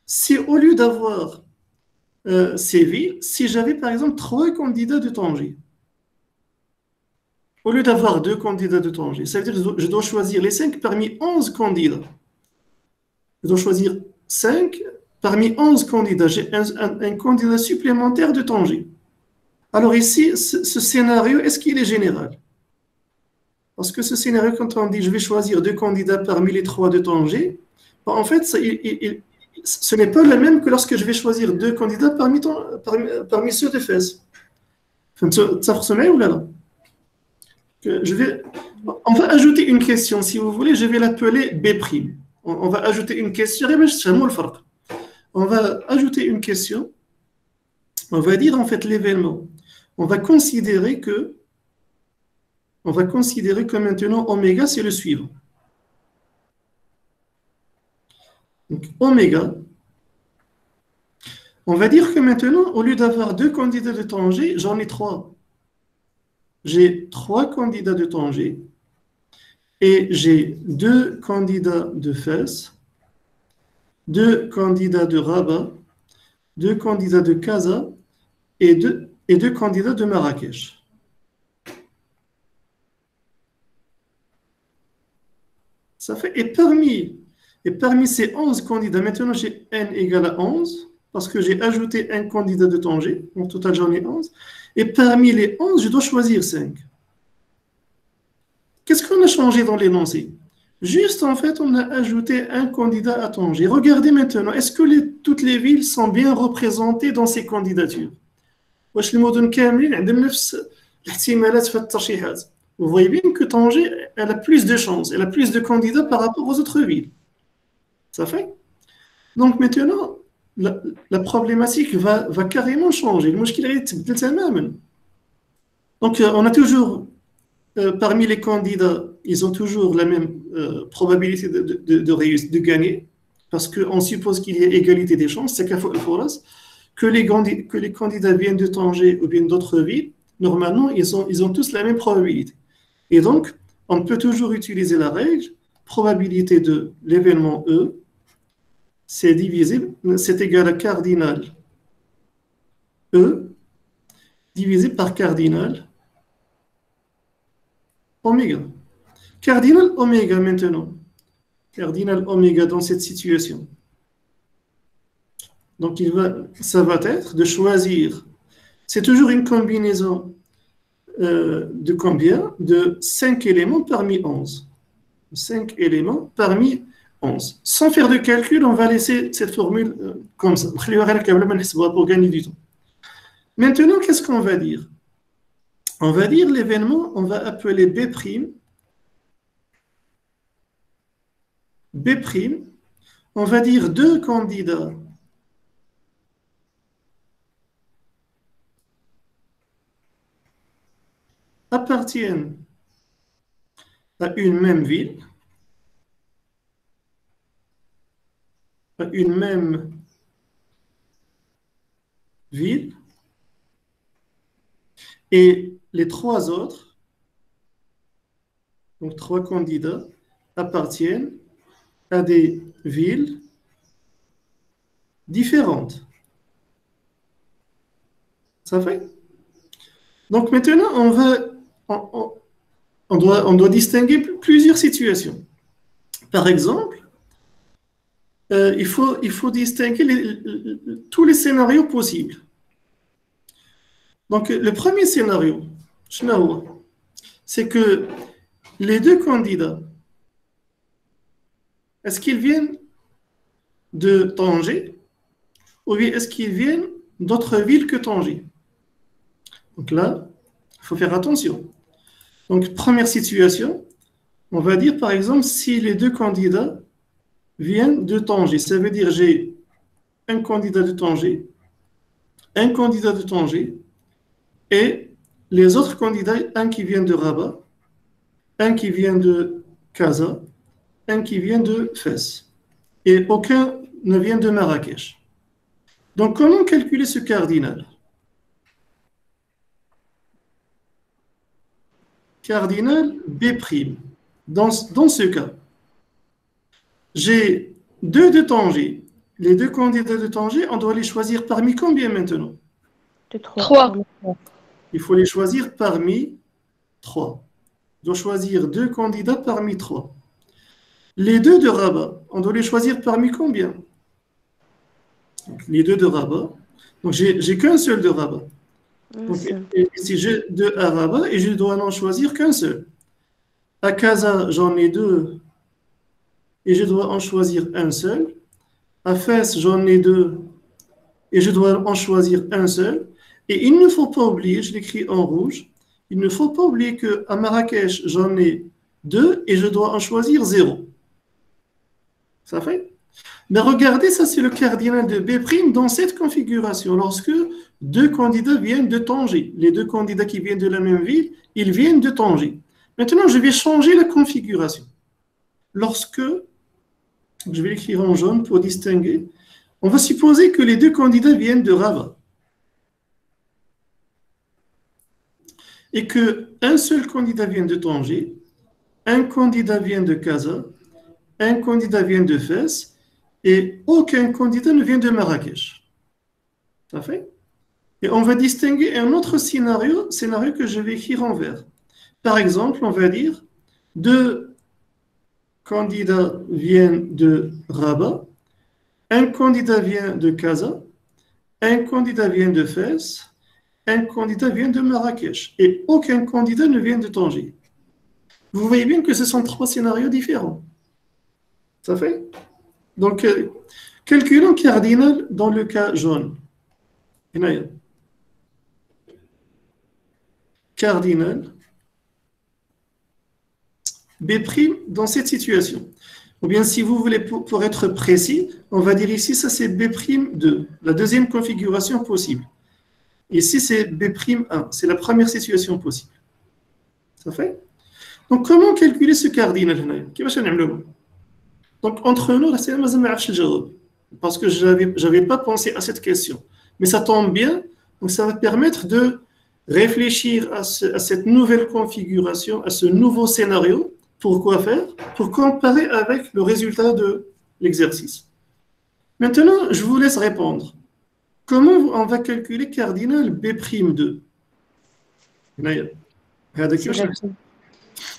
si au lieu d'avoir ces villes, si j'avais par exemple 3 candidats de Tanger, au lieu d'avoir 2 candidats de Tanger, ça veut dire que je dois choisir les 5 parmi 11 candidats. Je dois choisir 5 parmi 11 candidats. J'ai un candidat supplémentaire de Tanger. Alors ici, ce scénario, est-ce qu'il est général? Parce que ce scénario, quand on dit je vais choisir 2 candidats parmi les 3 de Tanger, en fait, ce n'est pas le même que lorsque je vais choisir 2 candidats parmi ceux de Fès. Ça ressemble ou là? On va ajouter une question, si vous voulez, je vais l'appeler B'. On va ajouter une question, on va ajouter une question, on va dire en fait l'événement. On va considérer que maintenant oméga c'est le suivant. Donc oméga, on va dire que maintenant, au lieu d'avoir 2 candidats de Tanger, j'en ai 3. J'ai 3 candidats de Tanger et j'ai 2 candidats de Fès, 2 candidats de Rabat, 2 candidats de Casa et 2 candidats de Marrakech. Ça fait, et parmi ces 11 candidats, maintenant j'ai n égale à 11, parce que j'ai ajouté un candidat de Tanger, en total j'en ai 11, et parmi les 11, je dois choisir 5. Qu'est-ce qu'on a changé dans l'énoncé? Juste en fait, on a ajouté un candidat à Tanger. Regardez maintenant, est-ce que toutes les villes sont bien représentées dans ces candidatures? واش المدن كاملين عندهم نفس الاحتمالات في الترشيحات. Vous voyez bien que Tanger, elle a plus de chances, elle a plus de candidats par rapport aux autres villes. Ça fait? Donc maintenant, la problématique va carrément changer. Donc on a toujours, parmi les candidats, ils ont toujours la même probabilité de gagner, parce qu'on suppose qu'il y a égalité des chances, c'est que les candidats viennent de Tanger ou bien d'autres villes, normalement, ils ont tous la même probabilité. Et donc, on peut toujours utiliser la règle, probabilité de l'événement E c'est divisible, c'est égal à cardinal E divisé par cardinal oméga. Cardinal oméga maintenant. Cardinal oméga dans cette situation. Donc, ça va être de choisir. C'est toujours une combinaison de combien? De 5 éléments parmi 11. 5 éléments parmi 11. Sans faire de calcul, on va laisser cette formule comme ça. Pour gagner du temps. Maintenant, qu'est-ce qu'on va dire? On va dire l'événement, on va appeler B'. B', on va dire deux candidats appartiennent à une même ville, à une même ville, et les trois autres, donc trois candidats, appartiennent à des villes différentes. Ça fait? Donc maintenant, on doit distinguer plusieurs situations. Par exemple, il faut distinguer tous les scénarios possibles. Donc, le premier scénario, c'est que les deux candidats, est-ce qu'ils viennent de Tanger ou bien est-ce qu'ils viennent d'autres villes que Tanger? Donc là, il faut faire attention. Donc, première situation, on va dire par exemple si les deux candidats viennent de Tanger, ça veut dire j'ai un candidat de Tanger, un candidat de Tanger, et les autres candidats, un qui vient de Rabat, un qui vient de Casa, un qui vient de Fès. Et aucun ne vient de Marrakech. Donc, comment calculer ce cardinal? Cardinal B'. Dans ce cas, j'ai deux de Tanger. Les deux candidats de Tanger, on doit les choisir parmi combien maintenant? Trois. Il faut les choisir parmi 3. On doit choisir deux candidats parmi 3. Les deux de Rabat, on doit les choisir parmi combien? Donc, les deux de Rabat. Donc, j'ai qu'un seul de Rabat. Donc, ici, j'ai deux à Rabat et je dois n'en choisir qu'un seul. À Casa, j'en ai deux et je dois en choisir un seul. À Fès, j'en ai deux et je dois en choisir un seul. Et il ne faut pas oublier, je l'écris en rouge, il ne faut pas oublier qu'à Marrakech, j'en ai deux et je dois en choisir 0. Ça fait? Mais regardez, ça c'est le cardinal de B' dans cette configuration. Lorsque deux candidats viennent de Tanger, les deux candidats qui viennent de la même ville, ils viennent de Tanger. Maintenant, je vais changer la configuration. Lorsque, je vais l'écrire en jaune pour distinguer, on va supposer que les deux candidats viennent de Rabat. Et qu'un seul candidat vient de Tanger, un candidat vient de Casa, un candidat vient de Fès, et aucun candidat ne vient de Marrakech. Ça fait? Et on va distinguer un autre scénario que je vais écrire en vert. Par exemple, on va dire deux candidats viennent de Rabat, un candidat vient de Casa, un candidat vient de Fès, un candidat vient de Marrakech et aucun candidat ne vient de Tanger. Vous voyez bien que ce sont trois scénarios différents. Ça fait? Donc, calculons cardinal dans le cas jaune. Cardinal B' dans cette situation. Ou bien, si vous voulez, pour être précis, on va dire ici, ça c'est B'2, la deuxième configuration possible. Ici, c'est B'1, c'est la première situation possible. Ça fait? Donc, comment calculer ce cardinal? Donc, entre nous, parce que je n'avais pas pensé à cette question. Mais ça tombe bien, donc ça va permettre de réfléchir à cette nouvelle configuration, à ce nouveau scénario. Pour quoi faire? Pour comparer avec le résultat de l'exercice. Maintenant, je vous laisse répondre. Comment on va calculer cardinal B'2? C'est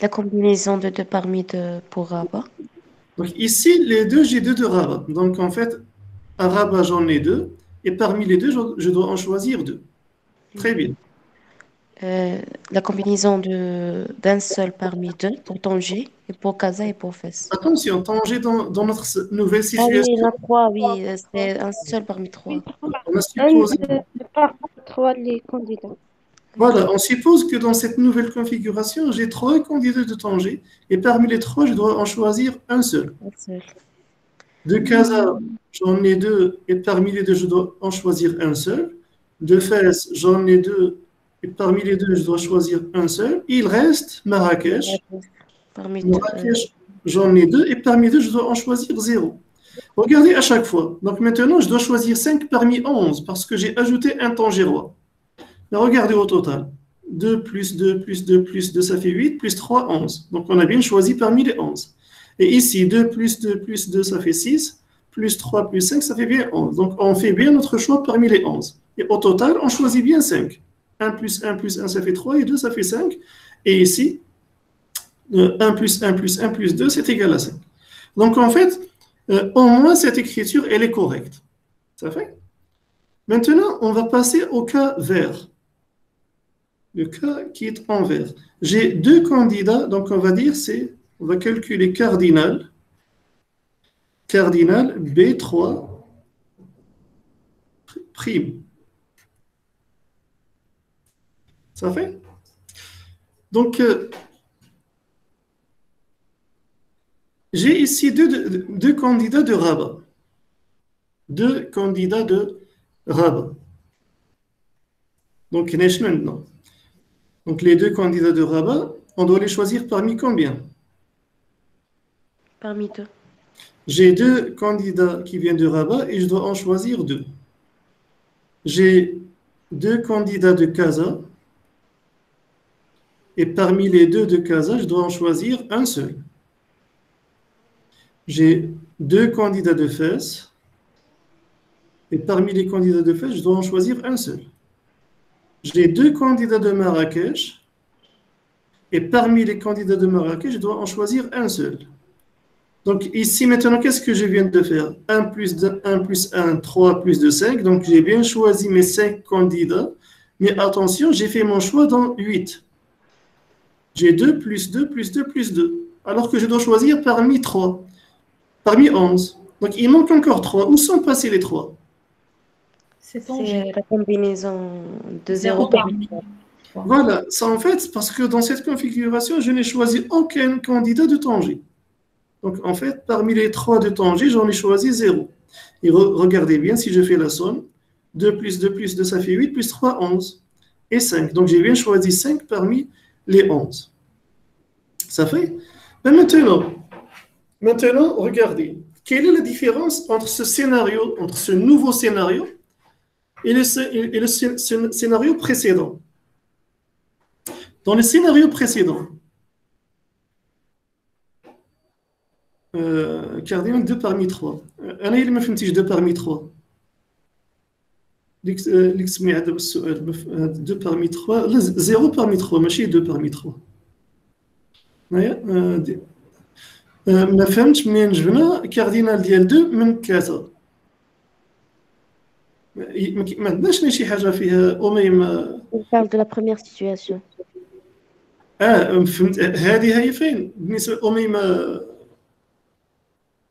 la combinaison de 2 parmi 2 pour Rabat. Donc ici, les deux, j'ai deux de Rabat. Donc en fait, à Rabat, j'en ai deux. Et parmi les deux, je dois en choisir deux. Très bien. La combinaison d'un seul parmi 2 pour Tanger, et pour Casa et pour Fès. Attention, Tanger dans notre nouvelle Ah oui, il y situation. en a 3, oui, c'est un seul parmi 3. On a supposé, Par 3 les candidats. voilà, on suppose que dans cette nouvelle configuration, j'ai 3 candidats de Tanger. Et parmi les 3, je dois en choisir un seul. Un seul. De Casa, j'en ai 2. Et parmi les deux, je dois en choisir un seul. De Fès, j'en ai 2. Et parmi les deux, je dois choisir un seul. Il reste Marrakech. Parmi 2. Marrakech, j'en ai 2. Et parmi deux, je dois en choisir 0. Regardez à chaque fois. Donc maintenant, je dois choisir 5 parmi 11 parce que j'ai ajouté un tangérois. Mais regardez au total. 2 plus 2 plus 2 plus 2, ça fait 8, plus 3, 11. Donc on a bien choisi parmi les 11. Et ici, 2 plus 2 plus 2, ça fait 6, plus 3 plus 5, ça fait bien 11. Donc on fait bien notre choix parmi les 11. Et au total, on choisit bien 5. 1 plus 1 plus 1, ça fait 3, et 2, ça fait 5. Et ici, 1 plus 1 plus 1 plus 2, c'est égal à 5. Donc en fait, au moins cette écriture, elle est correcte. Ça fait? Maintenant, on va passer au cas vert. Le cas qui est en vert. J'ai deux candidats, donc on va dire on va calculer cardinal B3 prime. Ça fait? Donc, j'ai ici deux candidats de Rabat. Deux candidats de Rabat. Donc, maintenant. Donc, les deux candidats de Rabat, on doit les choisir parmi combien? Parmi 2. J'ai deux candidats qui viennent de Rabat et je dois en choisir 2. J'ai deux candidats de Casa et parmi les deux de Casa, je dois en choisir un seul. J'ai deux candidats de Fès et parmi les candidats de Fès, je dois en choisir un seul. J'ai deux candidats de Marrakech et parmi les candidats de Marrakech, je dois en choisir un seul. Donc ici maintenant, qu'est-ce que je viens de faire? 1 plus 2, 1 plus 1, 3 plus 2, 5. Donc j'ai bien choisi mes 5 candidats. Mais attention, j'ai fait mon choix dans 8. J'ai 2 plus 2 plus 2 plus 2. Alors que je dois choisir parmi 3. Parmi 11. Donc il manque encore 3. Où sont passés les 3? C'est la combinaison de 0 parmi 3. Voilà, ça en fait, parce que dans cette configuration, je n'ai choisi aucun candidat de Tanger. Donc en fait, parmi les 3 de Tanger, j'en ai choisi 0. Et regardez bien, si je fais la somme, 2 plus 2 plus 2, ça fait 8, plus 3, 11. Et 5. Donc j'ai bien choisi 5 parmi les 11. Ça fait? Mais maintenant, regardez. Quelle est la différence entre ce scénario, entre ce nouveau scénario et le scénario précédent? Dans le scénario précédent, cardinal 2 parmi 3. أنا اللي ما فهمتيش 2 parmi 3. اللي سمع دابا السؤال 2 parmi 3 لا 0 parmi 3 ماشي 2 parmi 3. ما فهمتش منين جبنا كاردينال ديال 2 من 3. ما عندناش شي حاجه فيها أميمة. On parle de la première situation. فهمت. هذه هي فين بالنسبه أميمة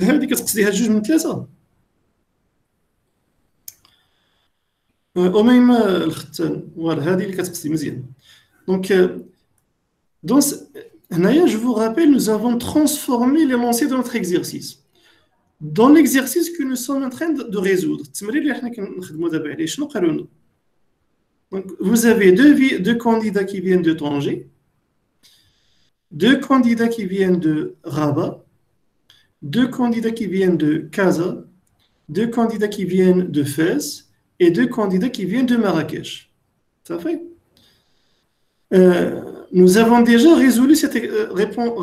هذه كتقصديها 2 من 3. أميمة الختان فوالا هذه اللي كتقصدي مزيان. دونك هنايا je vous rappelle, nous avons transformé l'énoncé de notre exercice. Dans l'exercice que nous sommes en train de résoudre, التمرين اللي حنا كنخدموا دابا عليه شنو قالوا لنا؟ Donc vous avez deux candidats qui viennent de Tanger, deux candidats qui viennent de Rabat, deux candidats qui viennent de Casa, deux candidats qui viennent de Fès et deux candidats qui viennent de Marrakech. Ça fait? Nous avons déjà résolu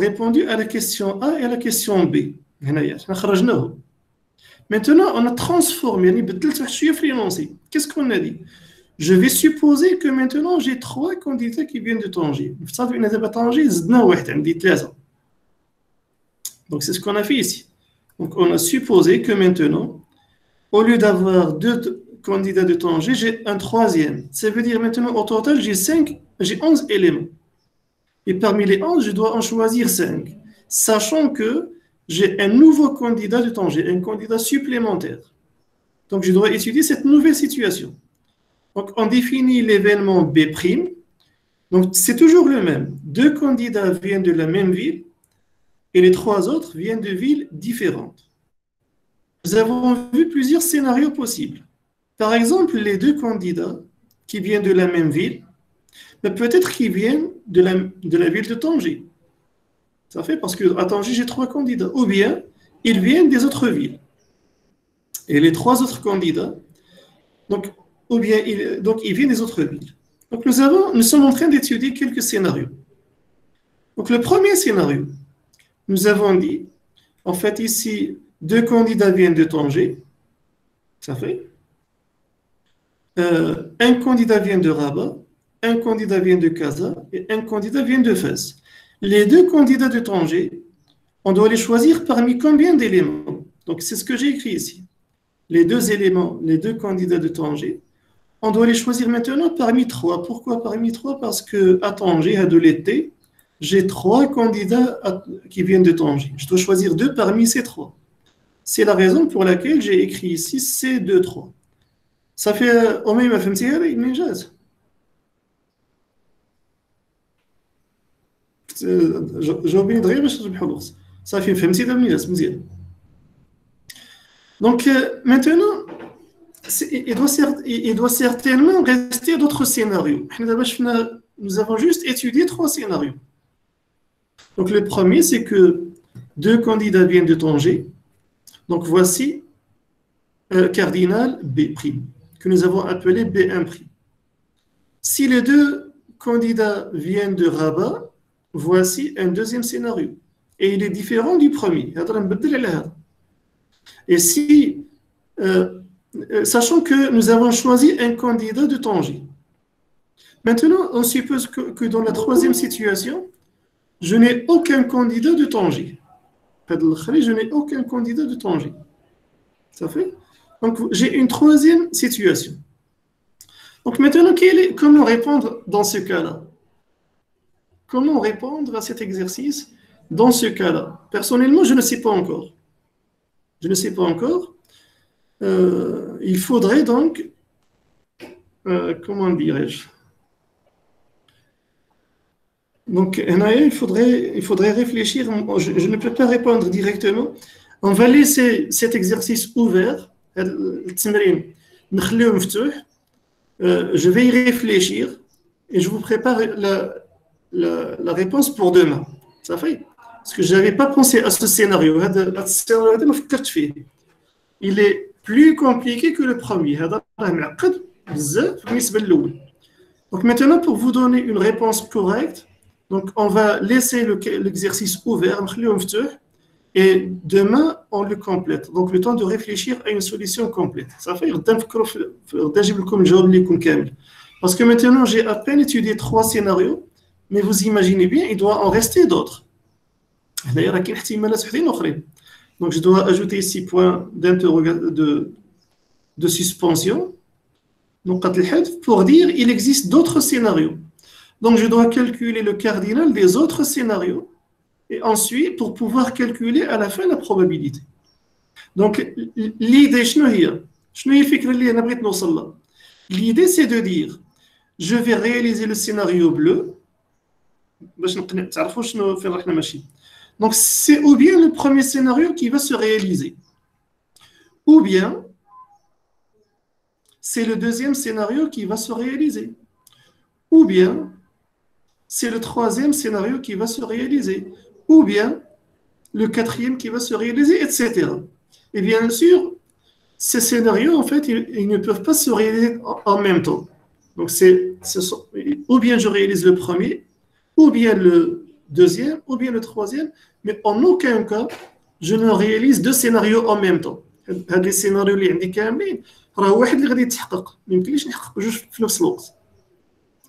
répondu à la question A et à la question B. Maintenant, on a transformé. Qu'est-ce qu'on a dit? Je vais supposer que maintenant, j'ai 3 candidats qui viennent de Tanger. Donc, c'est ce qu'on a fait ici. Donc, on a supposé que maintenant, au lieu d'avoir 2 candidats de Tanger, j'ai un 3e. Ça veut dire maintenant, au total, j'ai 11 éléments. Et parmi les 11, je dois en choisir 5. Sachant que j'ai un nouveau candidat de Tanger, un candidat supplémentaire. Donc, je dois étudier cette nouvelle situation. Donc, on définit l'événement B'. Donc, c'est toujours le même. 2 candidats viennent de la même ville et les 3 autres viennent de villes différentes. Nous avons vu plusieurs scénarios possibles. Par exemple, les 2 candidats qui viennent de la même ville, mais peut-être qu'ils viennent de la ville de Tanger. Ça fait parce qu'à Tanger, j'ai 3 candidats. Ou bien, ils viennent des autres villes. Et les 3 autres candidats, donc ils viennent des autres villes. Donc nous sommes en train d'étudier quelques scénarios. Donc le premier scénario, nous avons dit, en fait ici, 2 candidats viennent de Tanger. Ça fait. Un candidat vient de Rabat, un candidat vient de Casa et un candidat vient de Fès. Les 2 candidats de Tanger, on doit les choisir parmi combien d'éléments? Donc c'est ce que j'ai écrit ici. Les 2 éléments, les 2 candidats de Tanger, on doit les choisir maintenant parmi 3. Pourquoi parmi 3? Parce qu'à Tanger, à de l'été, j'ai 3 candidats qui viennent de Tanger. Je dois choisir 2 parmi ces 3. C'est la raison pour laquelle j'ai écrit ici C2-3. Ça fait au moins ma فهمتيها لي منين جات جاوبيني دغيا باش نربحوا الوقت صافي فهمتي دابا منين جات مزيان. Donc maintenant il doit certainement rester d'autres scénarios. Nous avons juste étudié 3 scénarios. Donc le premier, c'est que 2 candidats viennent de Tanger. Donc voici cardinal B', que nous avons appelé B1'. Si les 2 candidats viennent de Rabat, voici un deuxième scénario. Et il est différent du premier. Et si, sachant que nous avons choisi un candidat de Tanger. Maintenant, on suppose que dans la 3e situation, je n'ai aucun candidat de Tanger. Je n'ai aucun candidat de Tanger. Ça fait? Donc, j'ai une 3e situation. Donc, maintenant, comment répondre dans ce cas-là? Comment répondre à cet exercice dans ce cas-là? Personnellement, je ne sais pas encore. Je ne sais pas encore. Il faudrait donc, comment dirais-je? Donc, il faudrait réfléchir. Je ne peux pas répondre directement. On va laisser cet exercice ouvert. Je vais y réfléchir et je vous prépare la réponse pour demain. Ça fait? Parce que je n'avais pas pensé à ce scénario. Il est plus compliqué que le premier. Donc maintenant, pour vous donner une réponse correcte, donc on va laisser l'exercice ouvert. Et demain, on le complète. Donc, le temps de réfléchir à une solution complète. Ça fait parce que maintenant, j'ai à peine étudié 3 scénarios, mais vous imaginez bien, il doit en rester d'autres. Donc, je dois ajouter 6 points de suspension. Donc, pour dire il existe d'autres scénarios. Donc, je dois calculer le cardinal des autres scénarios. Et ensuite, pour pouvoir calculer à la fin la probabilité. Donc, l'idée, l'idée, c'est de dire, je vais réaliser le scénario bleu. Donc, c'est ou bien le premier scénario qui va se réaliser, ou bien c'est le deuxième scénario qui va se réaliser, ou bien c'est le 3e scénario qui va se réaliser, ou bien le 4e qui va se réaliser, etc. Et bien sûr, ces scénarios, en fait, ils ne peuvent pas se réaliser en même temps. Donc, ou bien je réalise le premier, ou bien le deuxième, ou bien le 3e, mais en aucun cas, je ne réalise 2 scénarios en même temps. هاد لي سيناريو اللي عندي كاملين راه واحد اللي غادي يتحقق، ما يمكنليش نحقق جوج في نفس الوقت.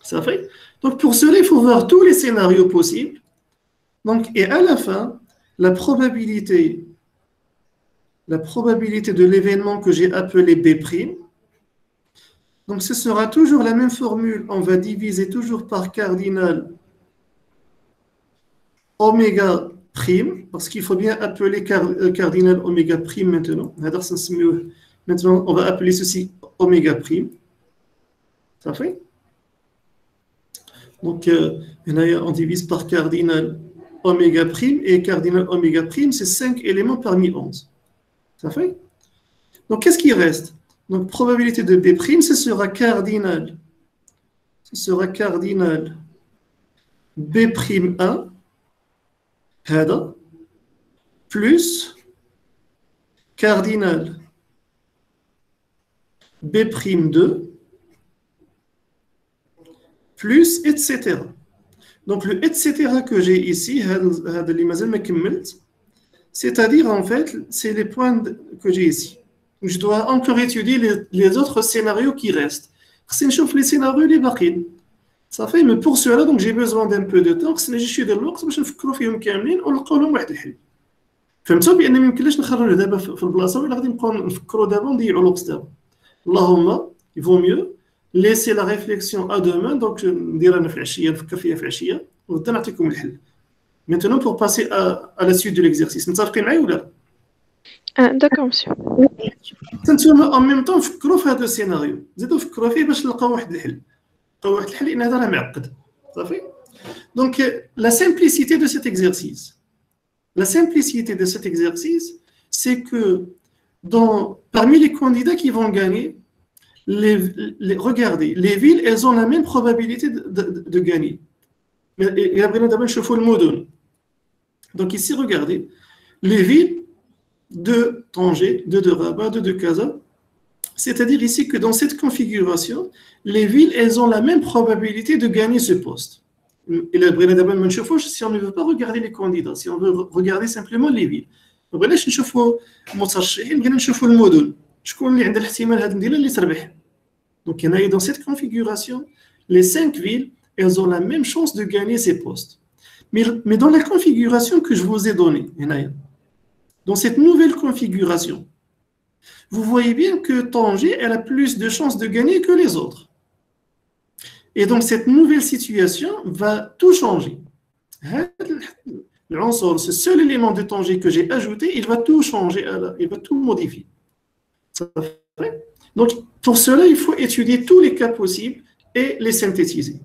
صافي. Donc pour cela, il faut voir tous les scénarios possibles. Donc, et à la fin, la probabilité de l'événement que j'ai appelé B'. Donc ce sera toujours la même formule. On va diviser toujours par cardinal oméga prime, parce qu'il faut bien appeler cardinal oméga prime maintenant. Maintenant, on va appeler ceci oméga prime. Ça fait? Donc, on divise par cardinal oméga prime, et cardinal oméga prime, c'est 5 éléments parmi 11. Ça fait? Donc, qu'est-ce qui reste? Donc, probabilité de B', ce sera cardinal. Ce sera cardinal B'1, هذا, plus cardinal B'2, plus, etc. Donc, le etc. que j'ai ici, c'est-à-dire, en fait, c'est les points que j'ai ici. Je dois encore étudier les autres scénarios qui restent. C'est les scénarios les باقيين. Ça fait, mais pour cela, donc j'ai besoin d'un peu de temps. خصني نجي شويه ديال الوقت باش نفكروا فيهم كاملين ونلقاو لهم واحد الحل. فهمتوا بان ما يمكنلاش نخرجوا دابا في البلاصه ولا غادي نبقاو نفكروا دابا ونضيعوا الوقت دابا. اللهم il vaut mieux laisser la réflexion à demain. Donc ندير انا في العشيه نفكر فيها في العشيه ونبدا نعطيكم الحل. Maintenant pour passer à la suite de l'exercice. متفقين معايا ولا؟ D'accord, monsieur. انتوما en même temps فكروا في هذا السيناريو، زيدوا فكروا فيه باش نلقاو واحد الحل. نلقاو واحد الحل لان هذا راه معقد. صافي. Donc la simplicité de cet exercice. La simplicité de cet exercice, c'est que parmi les candidats qui vont gagner, regardez, les villes, elles ont la même probabilité de gagner. Donc ici, regardez, les villes de Tanger, de Rabat, de Casa, c'est-à-dire ici que dans cette configuration, les villes, elles ont la même probabilité de gagner ce poste. Et si on ne veut pas regarder les candidats, si on veut regarder simplement les villes, ما بغيناش نشوفوا المترشحين، بغينا نشوفوا المدن، شكون اللي عنده الاحتمال هذه المدينه اللي تربح. Donc dans cette configuration, les 5 villes, elles ont la même chance de gagner ces postes. Mais dans la configuration que je vous ai donnée, dans cette nouvelle configuration, vous voyez bien que Tanger, elle a plus de chances de gagner que les autres. Et donc cette nouvelle situation va tout changer. Ce seul élément de Tanger que j'ai ajouté, il va tout changer, il va tout modifier. Donc pour cela, il faut étudier tous les cas possibles et les synthétiser.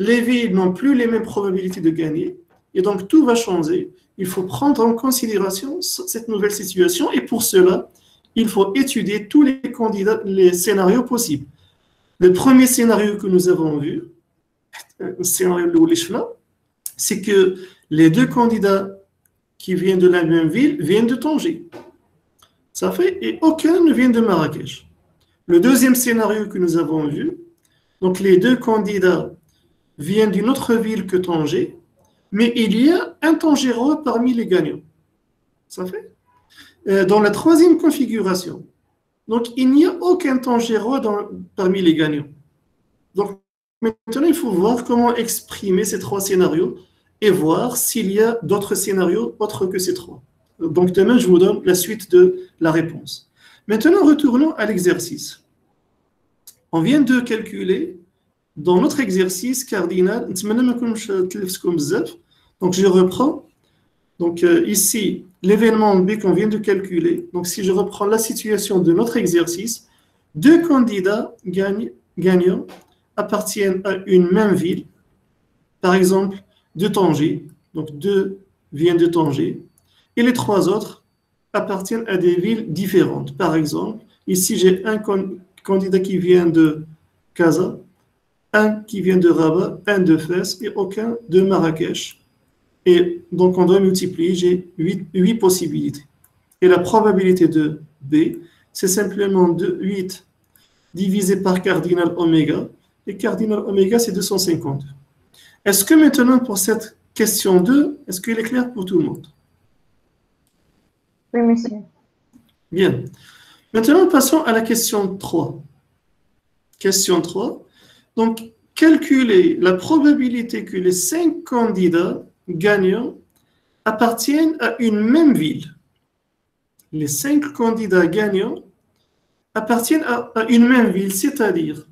Les villes n'ont plus les mêmes probabilités de gagner, et donc tout va changer. Il faut prendre en considération cette nouvelle situation, et pour cela, il faut étudier tous les candidats, les scénarios possibles. Le premier scénario que nous avons vu, c'est que les deux candidats qui viennent de la même ville viennent de Tanger. Ça fait, et aucun ne vient de Marrakech. Le deuxième scénario que nous avons vu, donc les deux candidats viennent d'une autre ville que Tanger, mais il y a un Tangérois parmi les gagnants. Ça fait? Dans la troisième configuration, donc il n'y a aucun Tangérois parmi les gagnants. Donc maintenant, il faut voir comment exprimer ces trois scénarios et voir s'il y a d'autres scénarios autres que ces trois. Donc demain, je vous donne la suite de la réponse. Maintenant, retournons à l'exercice. On vient de calculer dans notre exercice cardinal. Donc je reprends. Donc ici, l'événement B qu'on vient de calculer. Donc si je reprends la situation de notre exercice, deux candidats gagnants appartiennent à une même ville, par exemple de Tanger, donc deux viennent de Tanger, et les trois autres appartiennent à des villes différentes. Par exemple, ici j'ai un candidat qui vient de Casa, un qui vient de Rabat, un de Fès et aucun de Marrakech. Et donc on doit multiplier, j'ai 8 possibilités. Et la probabilité de B, c'est simplement 8 divisé par cardinal oméga. Et cardinal oméga, c'est 250. Est-ce que maintenant, pour cette question 2, est-ce qu'il est clair pour tout le monde? Oui, monsieur. Bien. Maintenant, passons à la question 3. Question 3. Donc, calculer la probabilité que les 5 candidats gagnants appartiennent à une même ville. Les 5 candidats gagnants appartiennent à une même ville, c'est-à-dire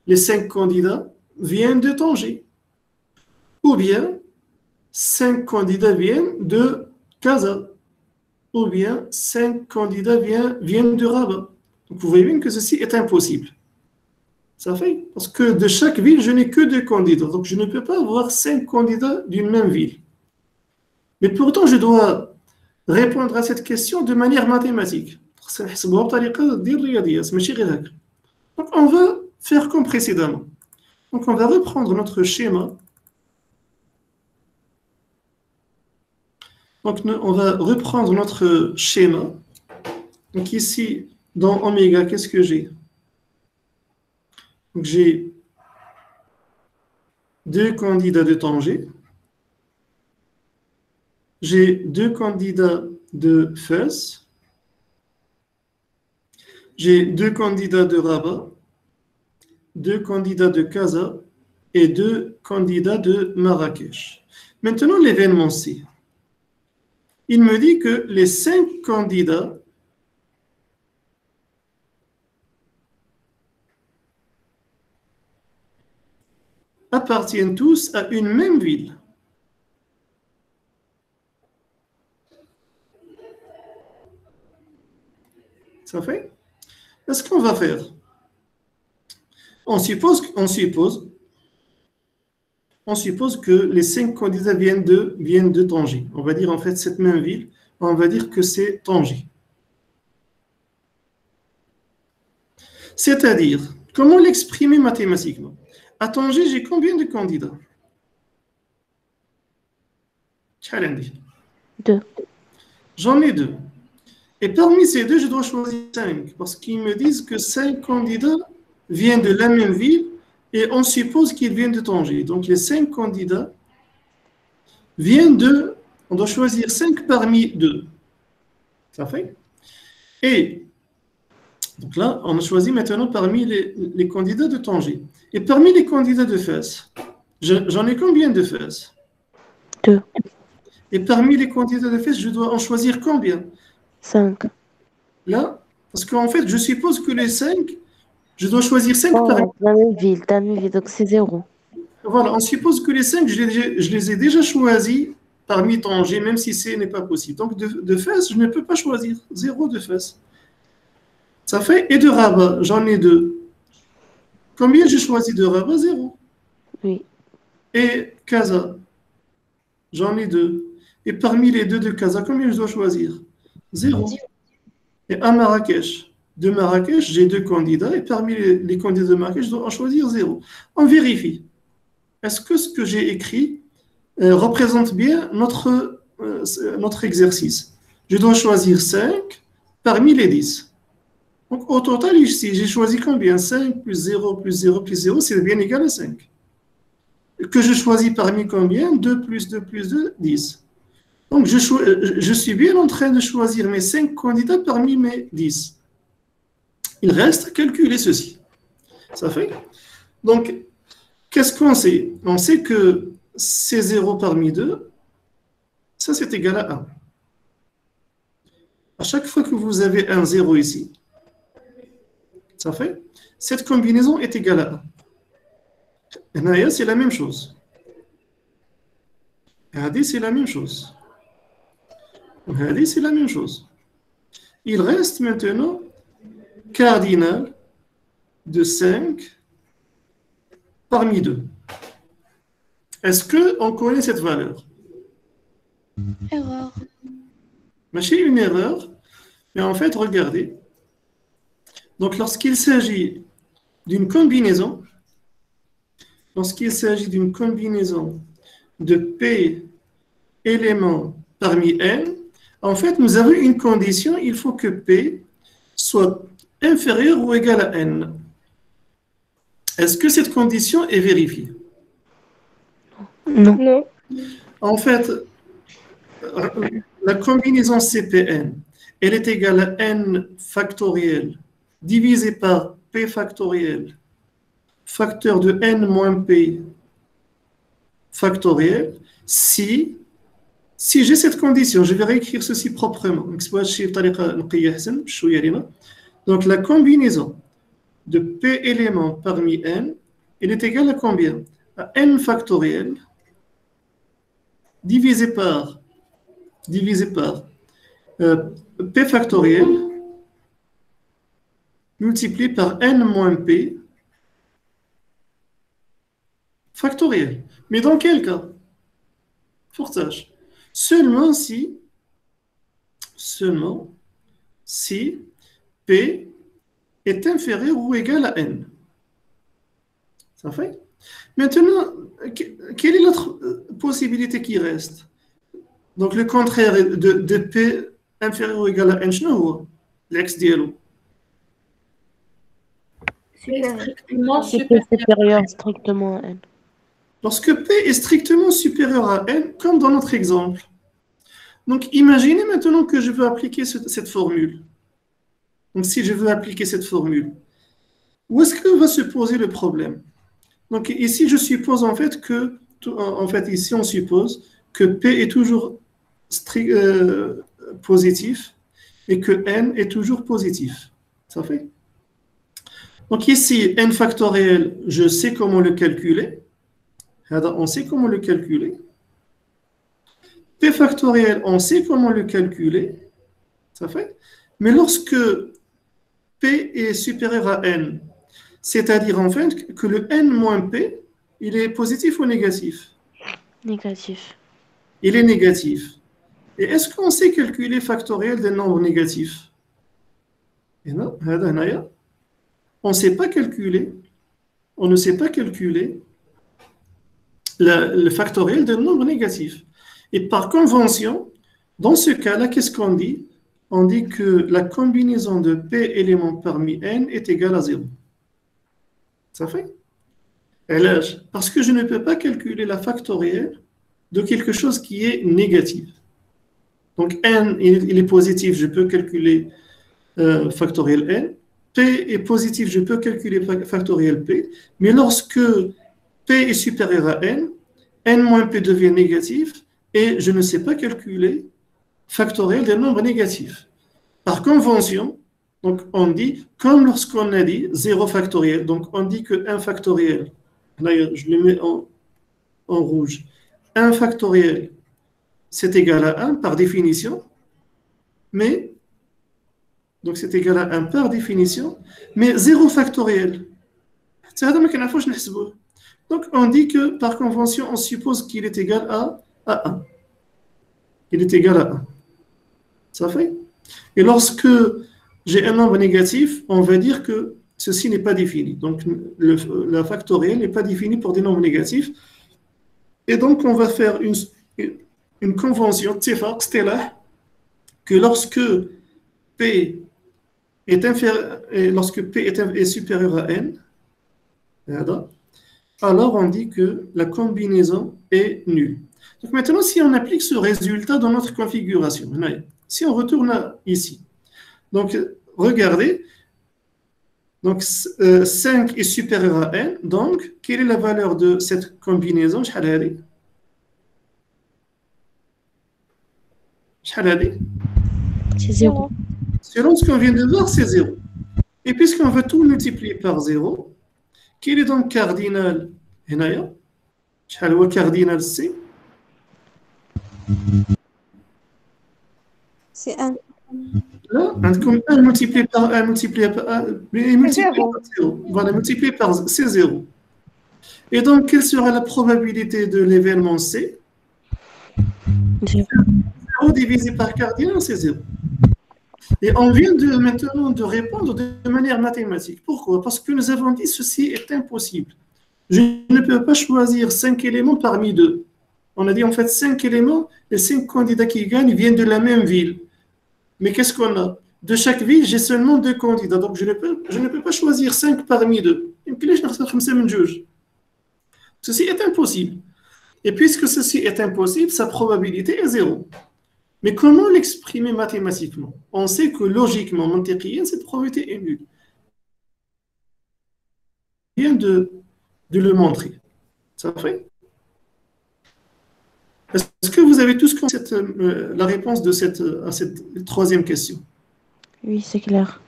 les 5 candidats viennent de Tanger, ou bien 5 candidats viennent de Casa, ou bien 5 candidats viennent de Rabat. Donc, vous voyez bien que ceci est impossible. Ça fait parce que de chaque ville, je n'ai que 2 candidats. Donc, je ne peux pas avoir 5 candidats d'une même ville. Mais pourtant, je dois répondre à cette question de manière mathématique. Donc, on va faire comme précédemment. Donc, on va reprendre notre schéma. Donc, on va reprendre notre schéma. Donc, ici, dans oméga, qu'est-ce que j'ai? Donc, j'ai 2 candidats de Tanger. J'ai 2 candidats de Fès. J'ai 2 candidats de Rabat, 2 candidats de Casa et 2 candidats de Marrakech. Maintenant, l'événement C. Il me dit que les 5 candidats appartiennent tous à une même ville. Ça fait? Qu'est-ce qu'on va faire? On suppose que les 5 candidats viennent de Tanger. On va dire en fait cette même ville, on va dire que c'est Tanger. C'est-à-dire, comment l'exprimer mathématiquement? À Tanger, j'ai combien de candidats? 2. J'en ai 2. Et parmi ces 2, je dois choisir 5, parce qu'ils me disent que 5 candidats viennent de la même ville et on suppose qu'ils viennent de Tanger. Donc les 5 candidats viennent de... On doit choisir 5 parmi 2. Ça fait? Et donc là, on a choisi maintenant parmi les candidats de Tanger. Et parmi les candidats de Fès, j'en ai combien de Fès? 2. Et parmi les candidats de Fès, je dois en choisir combien? 5. Là, parce qu'en fait, je suppose que les 5, je dois choisir 5 parmi... Oh, la même ville, donc c'est 0. Voilà, on suppose que les 5, je les ai déjà choisis parmi Tanger, même si ce n'est pas possible. Donc, de Fès, je ne peux pas choisir. 0 de Fès. Ça fait, et de Rabat, j'en ai 2. Combien j'ai choisi de Rabat? 0. Oui. Et Casa, j'en ai 2. Et parmi les 2 de Casa, combien je dois choisir? 0. Et à Marrakech, de Marrakech, j'ai 2 candidats. Et parmi les candidats de Marrakech, je dois en choisir 0. On vérifie. Est-ce que ce que j'ai écrit représente bien notre exercice? Je dois choisir 5 parmi les 10. Donc, au total, ici, j'ai choisi combien? 5 plus 0 plus 0 plus 0, c'est bien égal à 5. Que je choisis parmi combien? 2 plus 2 plus 2, 10. Donc, je suis bien en train de choisir mes 5 candidats parmi mes 10. Il reste à calculer ceci. Ça fait? Donc, qu'est-ce qu'on sait? On sait que c'est 0 parmi 2, ça c'est égal à 1. À chaque fois que vous avez un 0 ici, ça fait? Cette combinaison est égale à 1. Et là, c'est la même chose. Et c'est la même chose. Et c'est la même chose. Il reste maintenant cardinal de 5 parmi 2. Est-ce qu'on connaît cette valeur? Erreur. Mais c'est une erreur, mais en fait, regardez. Donc, lorsqu'il s'agit d'une combinaison, de P éléments parmi N, en fait, nous avons une condition, il faut que P soit inférieur ou égal à N. Est-ce que cette condition est vérifiée? Non. Non. En fait, la combinaison CPN elle est égale à n factoriel divisé par p factoriel, facteur de n moins p factoriel, si j'ai cette condition, je vais réécrire ceci proprement. Donc la combinaison de p éléments parmi n, elle est égale à combien? À n factoriel divisé par p factoriel multiplié par n moins p factoriel. Mais dans quel cas? Forçage. Seulement si p est inférieur ou égal à n. Ça fait? Maintenant, quelle est l'autre possibilité qui reste? Donc le contraire de p inférieur ou égal à n, l'ex dialogue. Strictement supérieur strictement à n. Lorsque p est strictement supérieur à n, comme dans notre exemple. Donc imaginez maintenant que je veux appliquer cette formule. Donc si je veux appliquer cette formule, où est-ce que va se poser le problème? Donc ici je suppose en fait que, ici on suppose que p est toujours positif et que n est toujours positif. Ça fait? Donc ici, n factoriel, je sais comment le calculer. On sait comment le calculer. P factoriel, on sait comment le calculer. Ça fait? Mais lorsque P est supérieur à n, c'est-à-dire en fait que le n moins P, il est positif ou négatif? Négatif. Il est négatif. Et est-ce qu'on sait calculer factoriel des nombres négatifs? Et non, on ne sait pas calculer. On ne sait pas calculer le factoriel d'un nombre négatif. Et par convention, dans ce cas-là, qu'est-ce qu'on dit? On dit que la combinaison de p éléments parmi n est égale à 0. Ça fait? Parce que je ne peux pas calculer la factorielle de quelque chose qui est négatif. Donc n, il est positif, je peux calculer factoriel n. P est positif, je peux calculer factoriel p. Mais lorsque p est supérieur à n, n moins p devient négatif et je ne sais pas calculer factoriel des nombres négatifs. Par convention, donc on dit, comme lorsqu'on a dit 0 factoriel, donc on dit que 1 factoriel, là je le mets en rouge, 1 factoriel, c'est égal à 1 par définition, mais, donc c'est égal à 1 par définition, mais 0 factoriel. Donc on dit que par convention, on suppose qu'il est égal à 1. Il est égal à 1. Ça fait? Et lorsque j'ai un nombre négatif, on va dire que ceci n'est pas défini. Donc la factorielle n'est pas définie pour des nombres négatifs. Et donc on va faire une convention, que lorsque P est supérieur à n, alors on dit que la combinaison est nulle. Donc maintenant, si on applique ce résultat dans notre configuration, si on retourne ici, donc regardez, donc 5 est supérieur à n, donc quelle est la valeur de cette combinaison? C'est 0. Selon ce qu'on vient de voir, c'est 0. Et puisqu'on veut tout multiplier par 0, quel est donc cardinal? Cardinal C? C'est 1. Là, comme 1 multiplié par 1 multiplié par 1, multiplié par 0. Voilà, multiplié par c'est 0. Et donc, quelle sera la probabilité de l'événement C? 0 divisé par cardinal, c'est 0. Et on vient maintenant de répondre de manière mathématique. Pourquoi? Parce que nous avons dit ceci est impossible. Je ne peux pas choisir 5 éléments parmi 2. On a dit en fait 5 éléments, les 5 candidats qui gagnent viennent de la même ville. Mais qu'est-ce qu'on a? De chaque ville, j'ai seulement 2 candidats. Donc je ne peux pas choisir 5 parmi 2. Ceci est impossible. Et puisque ceci est impossible, sa probabilité est 0. Mais comment l'exprimer mathématiquement? On sait que logiquement, mantiqiyan, cette probabilité est nulle. Bien de le montrer. Ça fait? Est-ce que vous avez tous compris la réponse de à cette troisième question? Oui, c'est clair.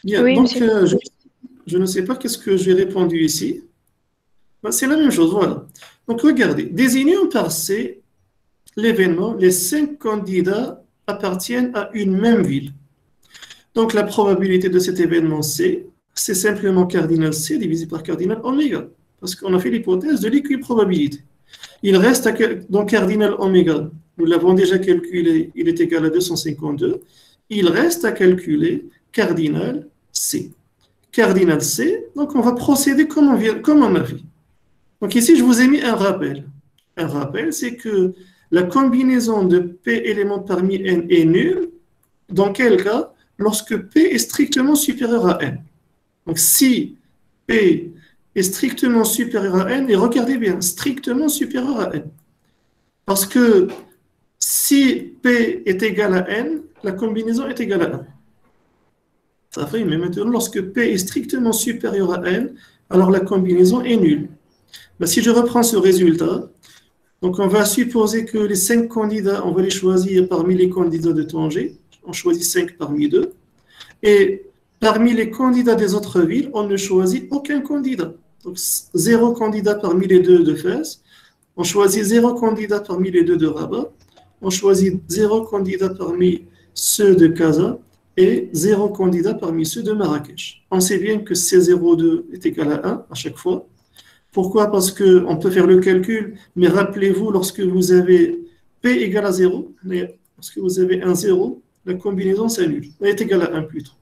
Bien, Oui, donc monsieur. je ne sais pas qu'est-ce que j'ai répondu ici. Ben, c'est la même chose, voilà. Donc regardez, désignons par C l'événement, les 5 candidats appartiennent à une même ville. Donc la probabilité de cet événement C, c'est simplement cardinal C divisé par cardinal oméga, parce qu'on a fait l'hypothèse de l'équiprobabilité. Il reste donc cardinal oméga, nous l'avons déjà calculé, il est égal à 252. Il reste à calculer cardinal C. Cardinal C, donc on va procéder comme on a fait. Donc ici, je vous ai mis un rappel. Un rappel, c'est que la combinaison de P éléments parmi N est nulle. Dans quel cas? Lorsque P est strictement supérieur à N. Donc si P est strictement supérieur à N, et regardez bien, strictement supérieur à N. Parce que si P est égal à N, la combinaison est égale à 1. Ça fait, mais maintenant, lorsque P est strictement supérieur à N, alors la combinaison est nulle. Ben, si je reprends ce résultat, donc on va supposer que les 5 candidats, on va les choisir parmi les candidats de Tanger. On choisit 5 parmi 2. Et parmi les candidats des autres villes, on ne choisit aucun candidat. Donc 0 candidat parmi les 2 de Fès. On choisit 0 candidat parmi les 2 de Rabat. On choisit 0 candidat parmi ceux de Casa et 0 candidat parmi ceux de Marrakech. On sait bien que C02 est égal à 1 à chaque fois. Pourquoi? Parce qu'on peut faire le calcul, mais rappelez-vous, lorsque vous avez P égale à 0, lorsque vous avez un 0, la combinaison s'annule. Elle est égale à 1 plutôt,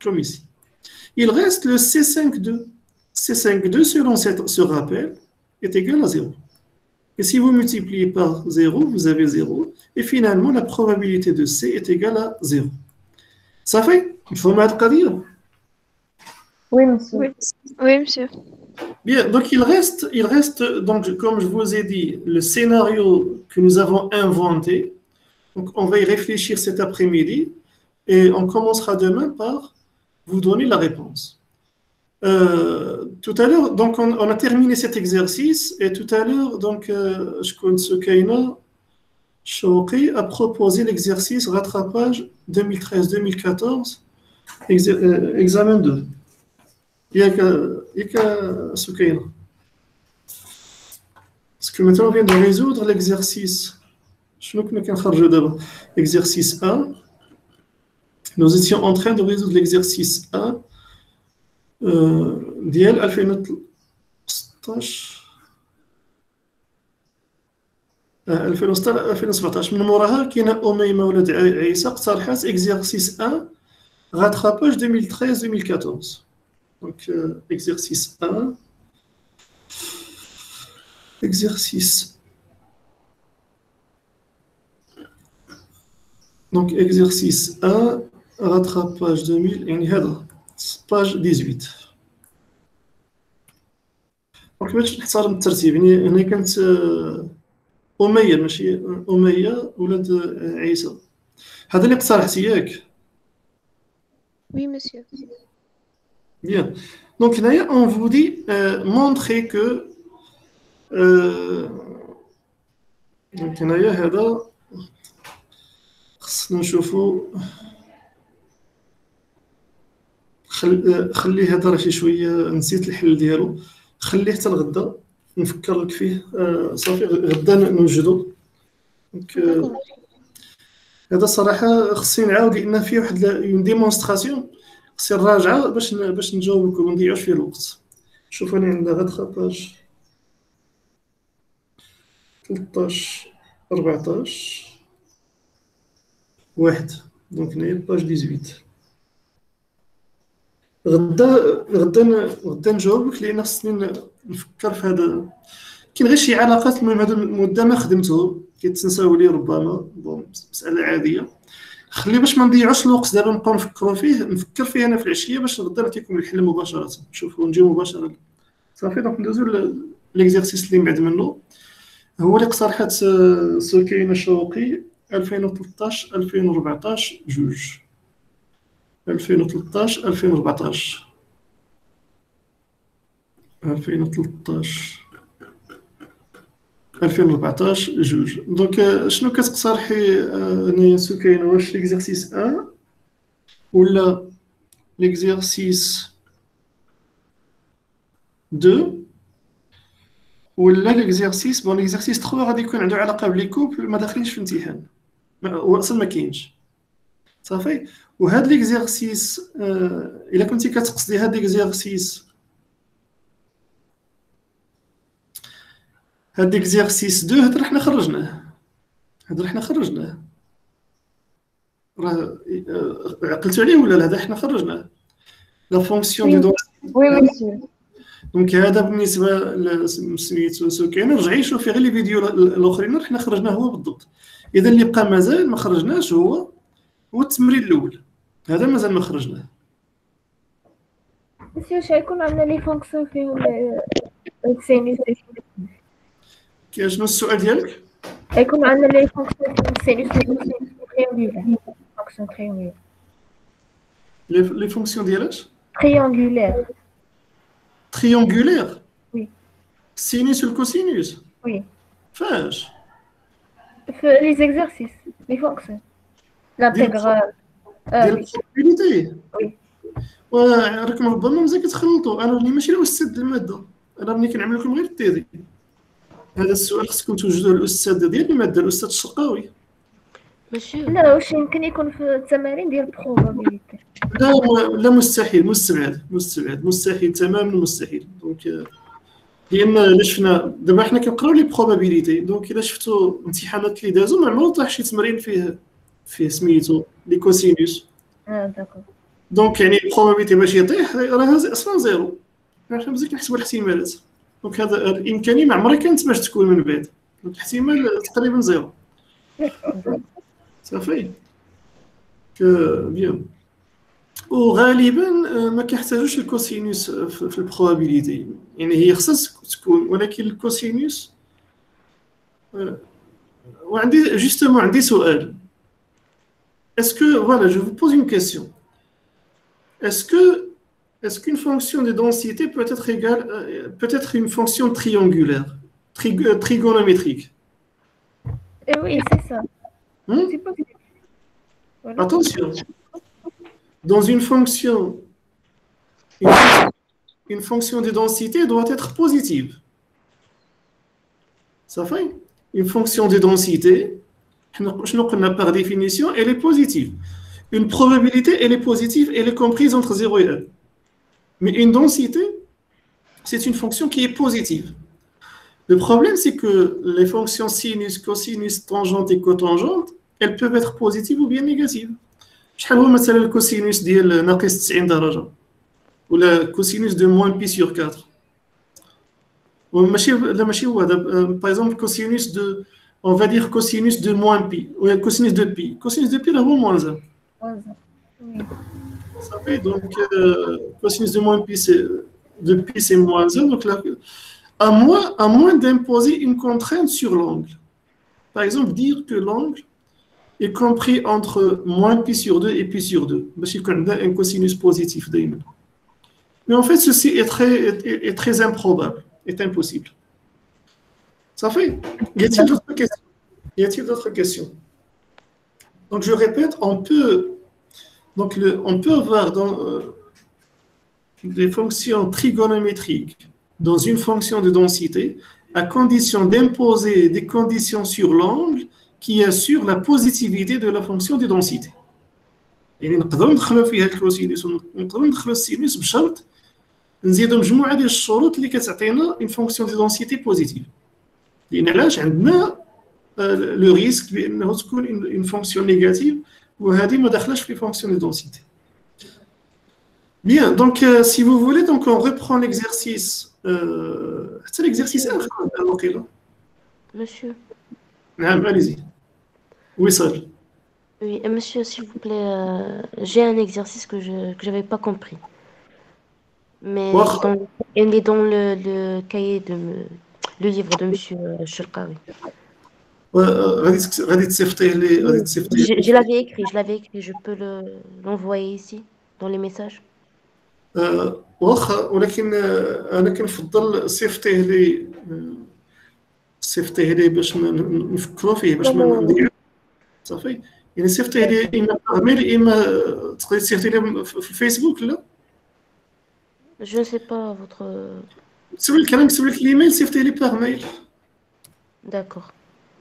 comme ici. Il reste le C52. C52, selon ce rappel, est égal à 0. Et si vous multipliez par 0, vous avez 0. Et finalement, la probabilité de C est égale à 0. Ça fait? Il faut mettre à dire. Oui, monsieur. Oui, oui, monsieur. Bien, donc il reste, donc, comme je vous ai dit, le scénario que nous avons inventé. Donc on va y réfléchir cet après-midi et on commencera demain par vous donner la réponse. Tout à l'heure, donc on a terminé cet exercice et tout à l'heure, donc Soukaina Chouki a proposé l'exercice rattrapage 2013-2014, examen 2. Soukaina. Parce que maintenant on vient de résoudre l'exercice. Exercice 1. Nous étions en train de résoudre l'exercice 1 ديال 2016 2017 من موراها كاينه أميمة ولد عيسى اقترحت exercice 1 rattrapage 2013-2014. Donc exercice 1 exercice. Donc exercice 1 rattrapage 2000 يعني هذا page 18. دونك باش نحترم الترتيب يعني هنا كانت أمية ماشي أمية ولد عيسى. هذا اللي اقترحتي ياك؟ Oui, monsieur. Bien. Donc هنايا on vous dit montrer que donc هنايا هذا خصنا نشوفوا خليه هذا راه شي شويه نسيت الحل ديالو خليه حتى الغدا نفكر لك فيه صافي غدا نوجدو دونك هذا صراحه خصني نعاود لان فيه واحد اون ديمونستراسيون خصني نراجعها باش نجاوب لكم ما نضيعوش فيه الوقت. شوفوا انا عندنا غير خطاج 13 14 واحد دونك هنايا باج 18. غدا نجاوبك لان خصني نفكر في هذا. كاين غير شي علاقات المهم هذا المده ما خدمته كيتنساو لي ربما مساله عاديه. خلي باش ما نضيعوش الوقت دابا نبقاو نفكروا فيه نفكر فيه انا في العشيه باش غدا نعطيكم الحل مباشره نشوفوا نجيو مباشره صافي. دونك ندوزو ليكزارسيس اللي من بعد منه هو اللي اقترحت سكينه شوقي 2013 2014 جوج 2013 2014 2013 2014 جوج. دونك شنو كتقترحي هنايا سكينة؟ واش ليكزارسيس 1 ولا ليكزارسيس 2 ولا ليكزارسيس بون ليكزارسيس 3 غادي يكون عنده علاقه بلي كوبل ما داخلينش في الامتحان، هو اصلا ما كاينش صافي. وهاد ليكزارسيس الا كنتي كتقصدي هاد ليكزارسيس، هاد ليكزارسيس 2 هاد حنا خرجناه، هاد حنا خرجناه، راه عقلتوا عليه ولا لا؟ هذا حنا خرجناه لا فونكسيون دو دون. Oui, monsieur. دونك هذا بالنسبه لسميتو سكينه، رجعي شوفي غير لي فيديو الاخرين حنا خرجناه هو بالضبط. اذا اللي بقى مازال ما خرجناش هو التمرين الاول، هذا مازال ما خرجناه. Monsieur, شحال عندنا لي فونكسيون فيهم السينوس؟ شنو السؤال ديالك؟ يكون عندنا لي فونكسيون فيهم السينوس تريونغولار. فونكسيون تريونغولار. لي فونكسيون ديالاش تريونغولار. تريونغولير؟ وي. سينوس والكوسينوس؟ وي. فاش؟ في لي زيكزارسيس لي فونكسيون لانتيغرال. ديال البروبابيليتي؟ وي. وراكم ربما مزال كتخلطوا، انا راني ماشي الاستاذ ديال الماده، انا راني كنعمل لكم غير التيري. هذا السؤال خصكم توجدوه للاستاذ ديال الماده، الاستاذ الشرقاوي. مسيو لا، واش يمكن يكون في التمارين ديال البروبابيليتي؟ لا لا، مستحيل، مستحيل تماما مستحيل. دونك لان الا شفنا دابا حنا كنقراو لي بروبابيليتي، دونك الا شفتوا امتحانات اللي دازوا ما عمرو طاح شي تمرين فيه سميتو لي كوسينوس. داكور. دونك يعني البروبابيليتي باش يطيح راه اصلا زيرو، حنا مزيان كنحسبوا الاحتمالات. دونك هذا الامكانيه ما عمرها كانت باش تكون من بعد، دونك الاحتمال تقريبا زيرو صافي. بيان. وغالبا ما كيحتاجوش الكوسينوس في البروبابيليتي، يعني هي خصها تكون، ولكن الكوسينوس. وعندي جوستومون عندي سؤال. اسكو فوالا جو vous pose une question. Est-ce qu'une fonction de densité peut être égale, peut-être une fonction triangulaire, trigonométrique? Oui, c'est ça. C'est possible. Voilà. Attention, dans une fonction de densité doit être positive. Ça fait une fonction de densité, par définition, elle est positive. Une probabilité, elle est positive, elle est comprise entre 0 et 1. Mais une densité, c'est une fonction qui est positive. Le problème, c'est que les fonctions sinus, cosinus, tangente et cotangente, elles peuvent être positives ou bien négatives. شحال هو مثلا الكوسينوس ديال ناقص 90 درجة ولا كوسينوس دو موان بي سور 4؟ ماشي هو دابا باغ اكزومبل كوسينوس دو on va dire cosinus de moins pi ou cosinus de pi. Cosinus de pi là هو moins 1. Ça fait donc cosinus de moins pi c'est moins 1, donc là à moins d'imposer une contrainte sur l'angle. Par exemple, dire que l'angle est compris entre moins pi sur 2 et pi sur 2. Parce qu'il y a un cosinus positif d'ailleurs. Mais en fait, ceci est très improbable, est impossible. Ça fait. Y a-t-il d'autres questions? Y a-t-il d'autres questions? Donc je répète, on peut avoir dans des fonctions trigonométriques dans une fonction de densité à condition d'imposer des conditions sur l'angle qui assure la positivité de la fonction de densité. يعني نقدروا ندخلوا فيها الكوسينوس ونقدروا ندخلوا السينوس بشرط نزيدوا مجموعه ديال الشروط اللي كتعطينا une fonction de densité positive. لان علاش عندنا لو ريسك بانه تكون une fonction négative وهذه ما داخلاش في fonction de densité. Bien, donc si vous voulez, donc on reprend l'exercice. C'est l'exercice 1. Monsieur. Allez-y. Oui, ça. Oui, monsieur, s'il vous plaît, j'ai un exercice que j'avais pas compris. Mais il est dans le cahier le livre de monsieur Shulqawi. غادي تصيفطيه لي غادي تصيفطيه. Je l'avais écrit, je peux l'envoyer ici, dans les messages. واخا ولكن انا كنفضل صيفطيه لي باش نفكروا فيه باش ما نضيعوش صافي. يعني صيفطيه لي اما ايميل اما تقدري تصيفطي لي في الفيسبوك. لا Je ne sais pas votre... سوي الكلام كتب لك الايميل صيفطيه لي باغ ميل D'accord.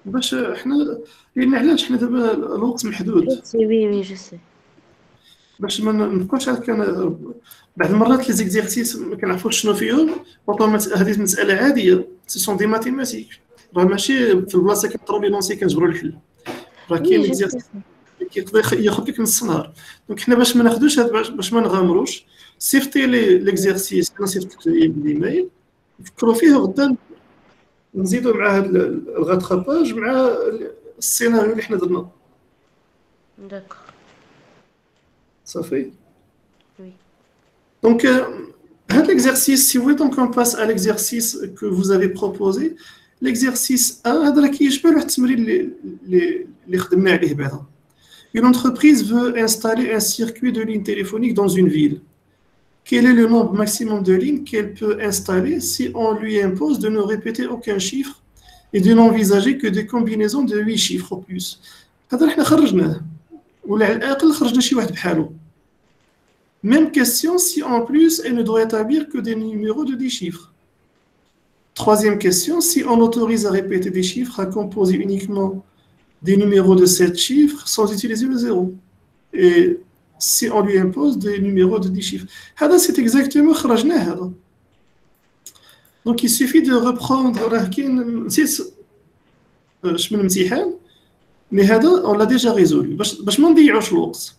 باش حنا لان علاش حنا دابا الوقت محدود Je sais, oui, je sais. باش ما نبقاوش هكا. بعض المرات لي زيكزيرسيس ما كنعرفوش شنو فيهم. هذه مساله عاديه سي سون دي ماتيماتيك راه ماشي في البلاصه كنقراو لي لونسي كنجبروا الحل. راه كاين اكزيرسيس كيقدر ياخذ لك نص نهار. دونك حنا باش ما ناخذوش باش ما نغامروش صيفطي لي ليكزيرسيس انا صيفط لك بالايميل نفكروا فيه غدا نزيدوا مع هذا الغاتراباج مع السيناريو اللي حنا درنا D'accord. صافي. Oui. Donc, l'exercice, si vous voulez, donc on passe à l'exercice que vous avez proposé. L'exercice 1, هذا راه كيشبه واحد التمرين اللي خدمنا عليه بعدا. Une entreprise veut installer un circuit de ligne téléphonique dans une ville. Quel est le nombre maximum de lignes qu'elle peut installer si on lui impose de ne répéter aucun chiffre et de n'envisager que des combinaisons de 8 chiffres au plus. هذا حنا خرجناه ولا على الأقل خرجنا شي واحد بحالو. Même question si en plus elle ne doit établir que des numéros de 10 chiffres. Troisième question, si on autorise à répéter des chiffres, à composer uniquement des numéros de 7 chiffres sans utiliser le zéro. Et si on lui impose des numéros de 10 chiffres. C'est exactement ce. Donc il suffit de reprendre mais on l'a déjà résolu. باش ما نضيعوش الوقت.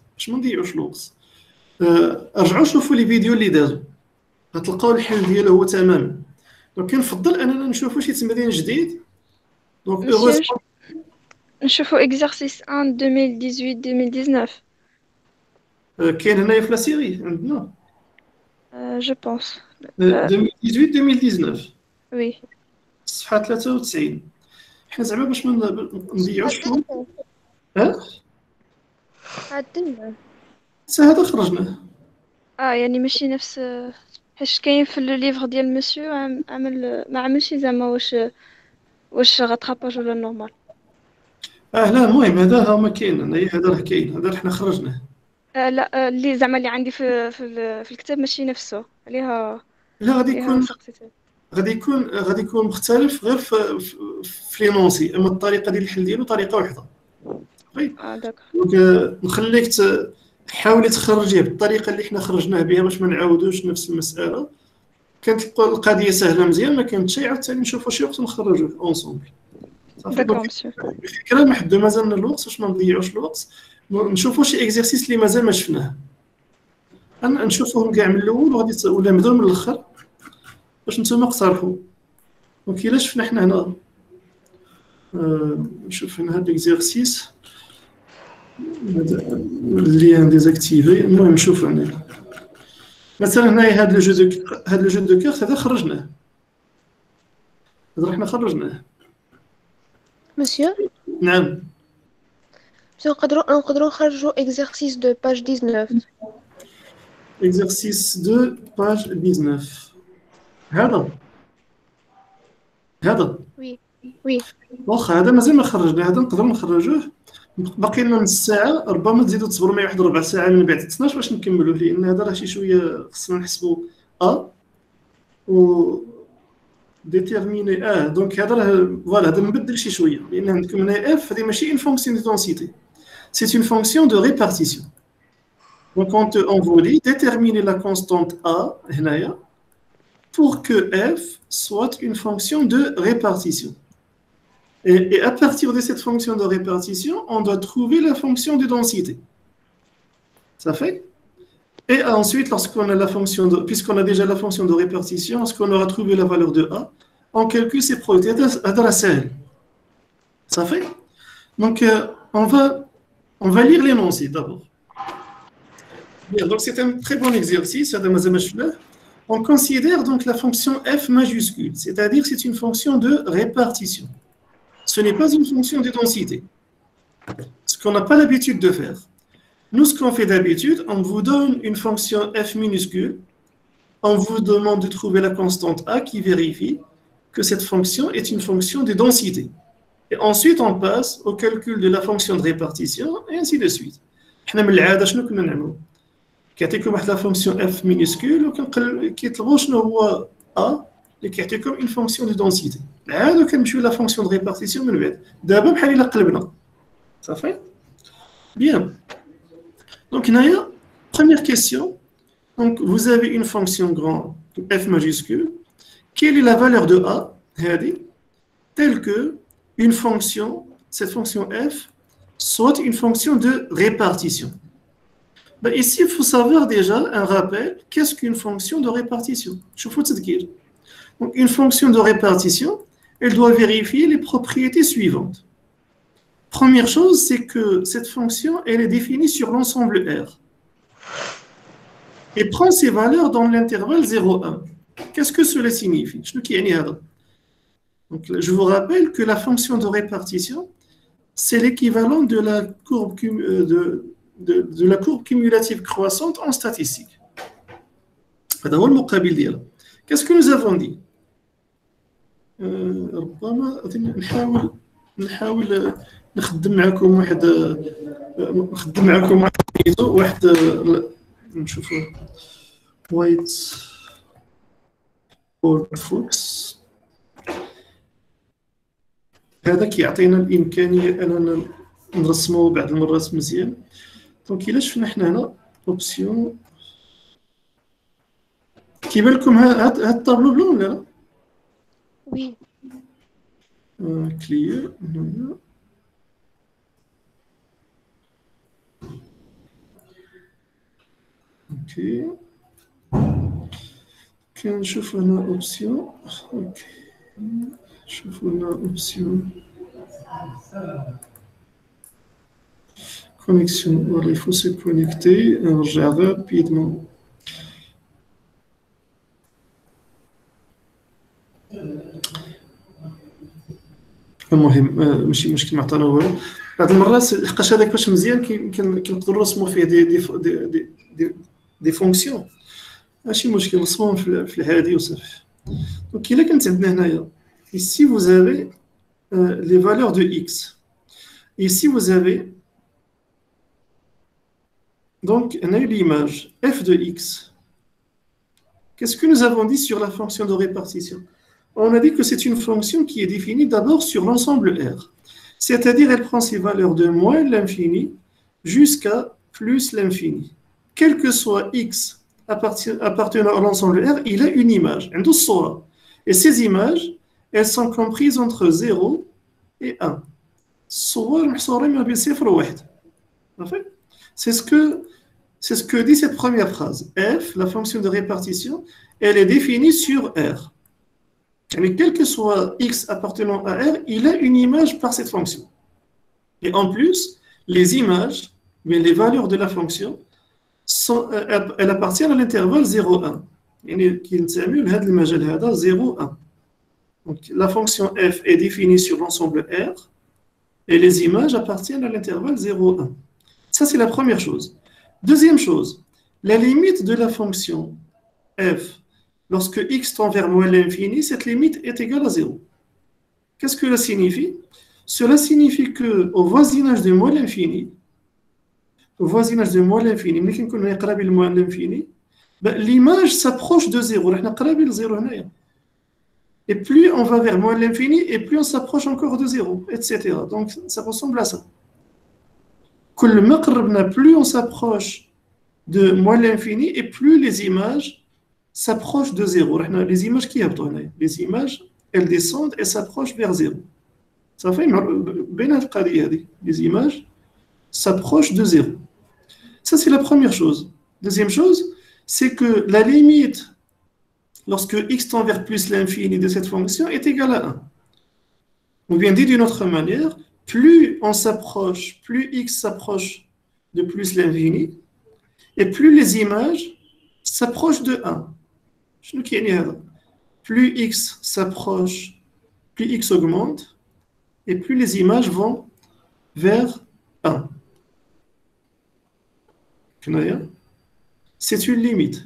رجعوا شوفوا لي فيديو اللي دازوا غتلقاو الحل ديالو هو تماما. دونك كنفضل اننا نشوفوا شي تمرين جديد. دونك نشوفوا exercice 1 2018-2019 كاين هنايا في لا سيري عندنا je pense 2018-2019 oui صفحه 93. حنا زعما باش ما نضيعوش الوقت. عدلنا هذا خرجناه. يعني ماشي نفس حيت كاين في الليفر ديال المسيو عمل ما عملش زعما واش غاتراباج ولا نورمال. لا المهم هذا ما كاين. هذا راه كاين. هذا حنا خرجناه. لا اللي زعما اللي عندي في الكتاب ماشي نفسه عليها. لا غادي يكون مختلف غير في لينونسي. اما الطريقه ديال الحل ديالو طريقه واحده. داك دونك نخليك حاولي تخرجيه بالطريقه اللي حنا خرجناه بها باش ما نعاودوش نفس المساله. كانت القضيه سهله مزيان ما كانت شي عاوتاني نشوفوا شي وقت نخرجوه اونصومبل. داكور مسيو. الفكره محدود مازالنا الوقت باش ما نضيعوش الوقت. نشوفوا شي اكزرسيس اللي مازال ما شفناه. انا نشوفوهم كاع من الاول وغادي ولا نبداو من الاخر باش نتوما اقترحوا. دونك الا شفنا حنا هنا نشوف هنا هاد الاكزرسيس اللي ديزاكتيفي. المهم نشوف هنا مثلا هنايا هاد لو جو دو كارت هذا خرجناه. هذا حنا خرجناه. Monsieur, نعم نقدروا نخرجوا exercice de page 19. exercice 2 page 19. هذا Oui. واخا هذا مازال ما خرجنا. هذا نقدروا نخرجوه. باقي لنا نص ساعه. ربما تزيدوا تصبروا معايا واحد ربع ساعه من بعد 12 باش نكملوا لان هذا راه شي شويه خصنا نحسبوا و ديتيرميني دونك هذا راه فوالا هذا نبدل شي شويه لان عندكم هنا اف هذه ماشي اون فونكسيون دو دونسيتي سي اون فونكسيون دو ريبارتيسيون. دونك اون vous dit déterminer la constante a هنايا pour que f soit une fonction de répartition. Et à partir de cette fonction de répartition, on doit trouver la fonction de densité. Ça fait? Et ensuite, lorsqu'on a la fonction de, puisqu'on a déjà la fonction de répartition, lorsqu'on aura trouvé la valeur de A, on calcule ses probabilités à la selle. Ça fait? Donc, on va lire l'énoncé d'abord. Bien, donc c'est un très bon exercice. On considère donc la fonction f majuscule, c'est-à-dire c'est une fonction de répartition. ce n'est pas une fonction de densité. Ce qu'on n'a pas l'habitude de faire. Nous, ce qu'on fait d'habitude, on vous donne une fonction f minuscule, on vous demande de trouver la constante a qui vérifie que cette fonction est une fonction de densité. Et ensuite, on passe au calcul de la fonction de répartition, et ainsi de suite. حنا من العادة شنو كنا نعملوا؟ كيعطيكم واحد لا فونكسيون f minuscule وكيطلبوا شنو هو a اللي كيعطيكم une fonction de densité. العادة كنمشيو لا فونكسيون de répartition من بعد. دابا بحال إلا قلبنا. صافي؟ Bien. Donc, Naya, première question. Donc, vous avez une fonction grande, f majuscule. Quelle est la valeur de a, telle que une fonction, cette fonction f, soit une fonction de répartition? Ben ici, il faut savoir déjà un rappel, qu'est-ce qu'une fonction de répartition? Donc, une fonction de répartition, elle doit vérifier les propriétés suivantes. Première chose, c'est que cette fonction, elle est définie sur l'ensemble R. Et prend ses valeurs dans l'intervalle 0,1. Qu'est-ce que cela signifie? Donc, je vous rappelle que la fonction de répartition, c'est l'équivalent de la courbe cumulative croissante en statistique. Qu'est-ce que nous avons dit? نخدم معكم واحد نشوفوا وايت بورد فوكس. هذا كيعطينا الامكانيه اننا نرسموا بعض المرات مزيان. دونك الا شفنا حنا هنا اوبسيون كيبان لكم هاد الطابلو بلون ولا لا؟ وي كلير. اوكي كنشوف هنا اوبسيون. اوكي شوفوا هنا اوبسيون كونيكسيون. فوالا يفو سي كونيكتي. نرجع رابيدمون. المهم ماشي مشكل، ما عطانا والو. بعض المرات لحقاش هذاك باش مزيان كنقدروا نرسموا فيه دي فونكسيون، ماشي مشكل نرسموهم في الهادي وصافي. دونك الا كانت عندنا هنايا ici vous avez les valeurs de x, ici vous avez donc l'image f de x. Qu'est-ce que nous avons dit sur la fonction de répartition? On a dit que c'est une fonction qui est définie d'abord sur l'ensemble R. C'est-à-dire, elle prend ses valeurs de moins l'infini jusqu'à plus l'infini. Quel que soit x appartenant à l'ensemble R, il a une image. Et ces images, elles sont comprises entre 0 et 1. C'est ce que dit cette première phrase. F, la fonction de répartition, elle est définie sur R. Mais quel que soit x appartenant à R, il a une image par cette fonction. Et en plus, les images, mais les valeurs de la fonction, elles appartiennent à l'intervalle 0,1. Donc, la fonction f est définie sur l'ensemble R et les images appartiennent à l'intervalle 0,1. Ça, c'est la première chose. Deuxième chose, la limite de la fonction f, lorsque x tend vers moins l'infini, cette limite est égale à 0. Qu'est-ce que cela signifie? Cela signifie qu'au voisinage de moins l'infini, l'image s'approche de 0. Et plus on va vers moins l'infini, et plus on s'approche encore de 0, etc. Donc ça ressemble à ça. Plus on s'approche de moins l'infini, et plus les images s'approchent de 0. Les images qui les images, elles descendent et s'approchent vers 0. Ça fait les images s'approchent de 0. Ça, c'est la première chose. Deuxième chose, c'est que la limite, lorsque x tend vers plus l'infini de cette fonction, est égale à 1. Ou bien dit d'une autre manière, plus on s'approche, plus x s'approche de plus l'infini, et plus les images s'approchent de 1. Plus x s'approche, plus x augmente, et plus les images vont vers 1. C'est une limite.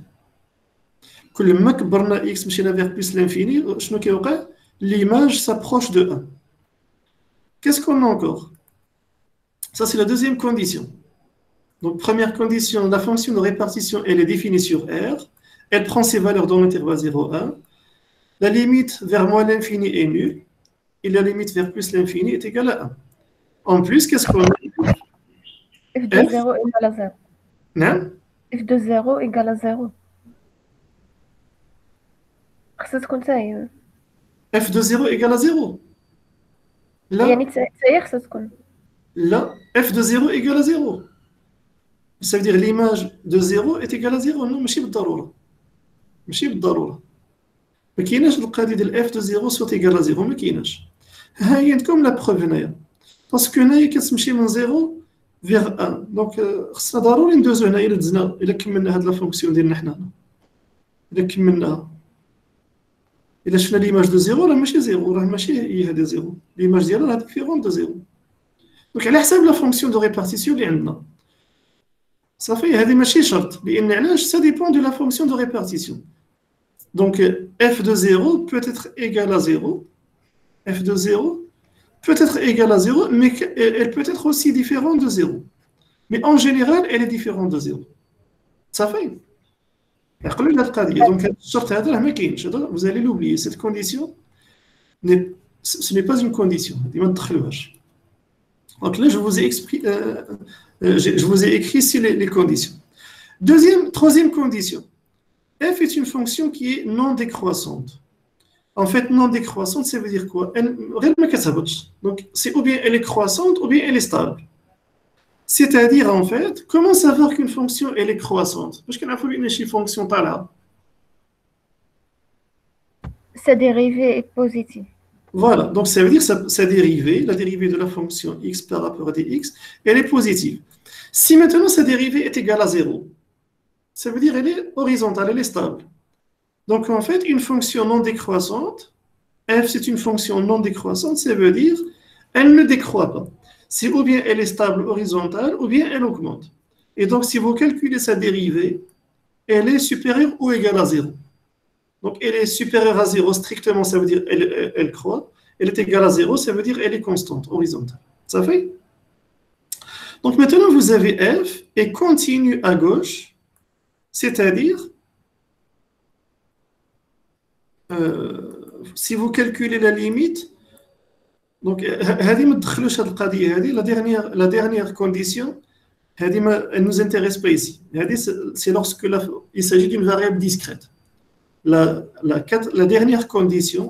كل ما كبرنا x مشينا vers plus l'infini, شنو كيوقع؟ L'image s'approche de 1. Qu'est-ce qu'on a encore? Ça, c'est la deuxième condition. Donc, première condition, la fonction de répartition, elle est définie sur R. Elle prend ses valeurs dans l'intervalle 0, 1. La limite vers moins l'infini est nulle. Et la limite vers plus l'infini est égale à 1. En plus, qu'est-ce qu'on a? f de 0 égale à 0. Non? f de 0 égale à 0. خصها تكون حتى هي. F de 0 égale à 0. Là, يعني حتى هي خصها تكون. là, F de 0 égale à 0. Ça veut dire l'image de 0 est égale à 0. Non, ماشي بالضرورة. ماشي بالضرورة. ما كايناش القاعدة ديال F de 0 soit égale à 0. ما كايناش. ها هي عندكم لا بروف هنايا. باسكو هنايا كتمشي من 0 vers 1. دونك خصنا ضروري ندوزو هنا إلا دزنا إلا كملنا هاد لا فونكسيون ديالنا حنا. إلا كملناها. إلا شفنا l'image de 0 راه ماشي 0 راه ماشي هي هذه 0. l'image ديالها راه ديفيرون de 0. دونك على حساب لا فونكسيون دو ريبارتيسيون اللي عندنا. صافي هذه ماشي شرط لأن علاش ça dépend de la fonction de répartition. Donc f de 0 peut être égal à 0. f de 0 peut être égale à 0, mais elle peut être aussi différente de 0. Mais en général, elle est différente de 0. Ça fait. Donc, vous allez l'oublier. Cette condition, ce n'est pas une condition. Donc là, je vous ai écrit ici les conditions. Troisième condition. F est une fonction qui est non décroissante. En fait, non décroissante, ça veut dire quoi? Donc, c'est ou bien elle est croissante ou bien elle est stable. C'est-à-dire, en fait, comment savoir qu'une fonction elle est croissante? Parce qu'on a fait une fonction par là. Sa dérivée est positive. Voilà, donc ça veut dire sa dérivée, la dérivée de la fonction x par rapport à dx, elle est positive. Si maintenant sa dérivée est égale à 0, ça veut dire elle est horizontale, elle est stable. Donc en fait, une fonction non décroissante, f c'est une fonction non décroissante, ça veut dire elle ne décroît pas. C'est ou bien elle est stable horizontale ou bien elle augmente. Et donc si vous calculez sa dérivée, elle est supérieure ou égale à 0. Donc elle est supérieure à 0 strictement, ça veut dire elle croît. Elle est égale à 0, ça veut dire elle est constante, horizontale. Ça fait? Donc maintenant vous avez f et continue à gauche, c'est-à-dire si vous calculez la limite, donc la dernière condition, elle ne nous intéresse pas ici. C'est lorsque il s'agit d'une variable discrète. La dernière condition,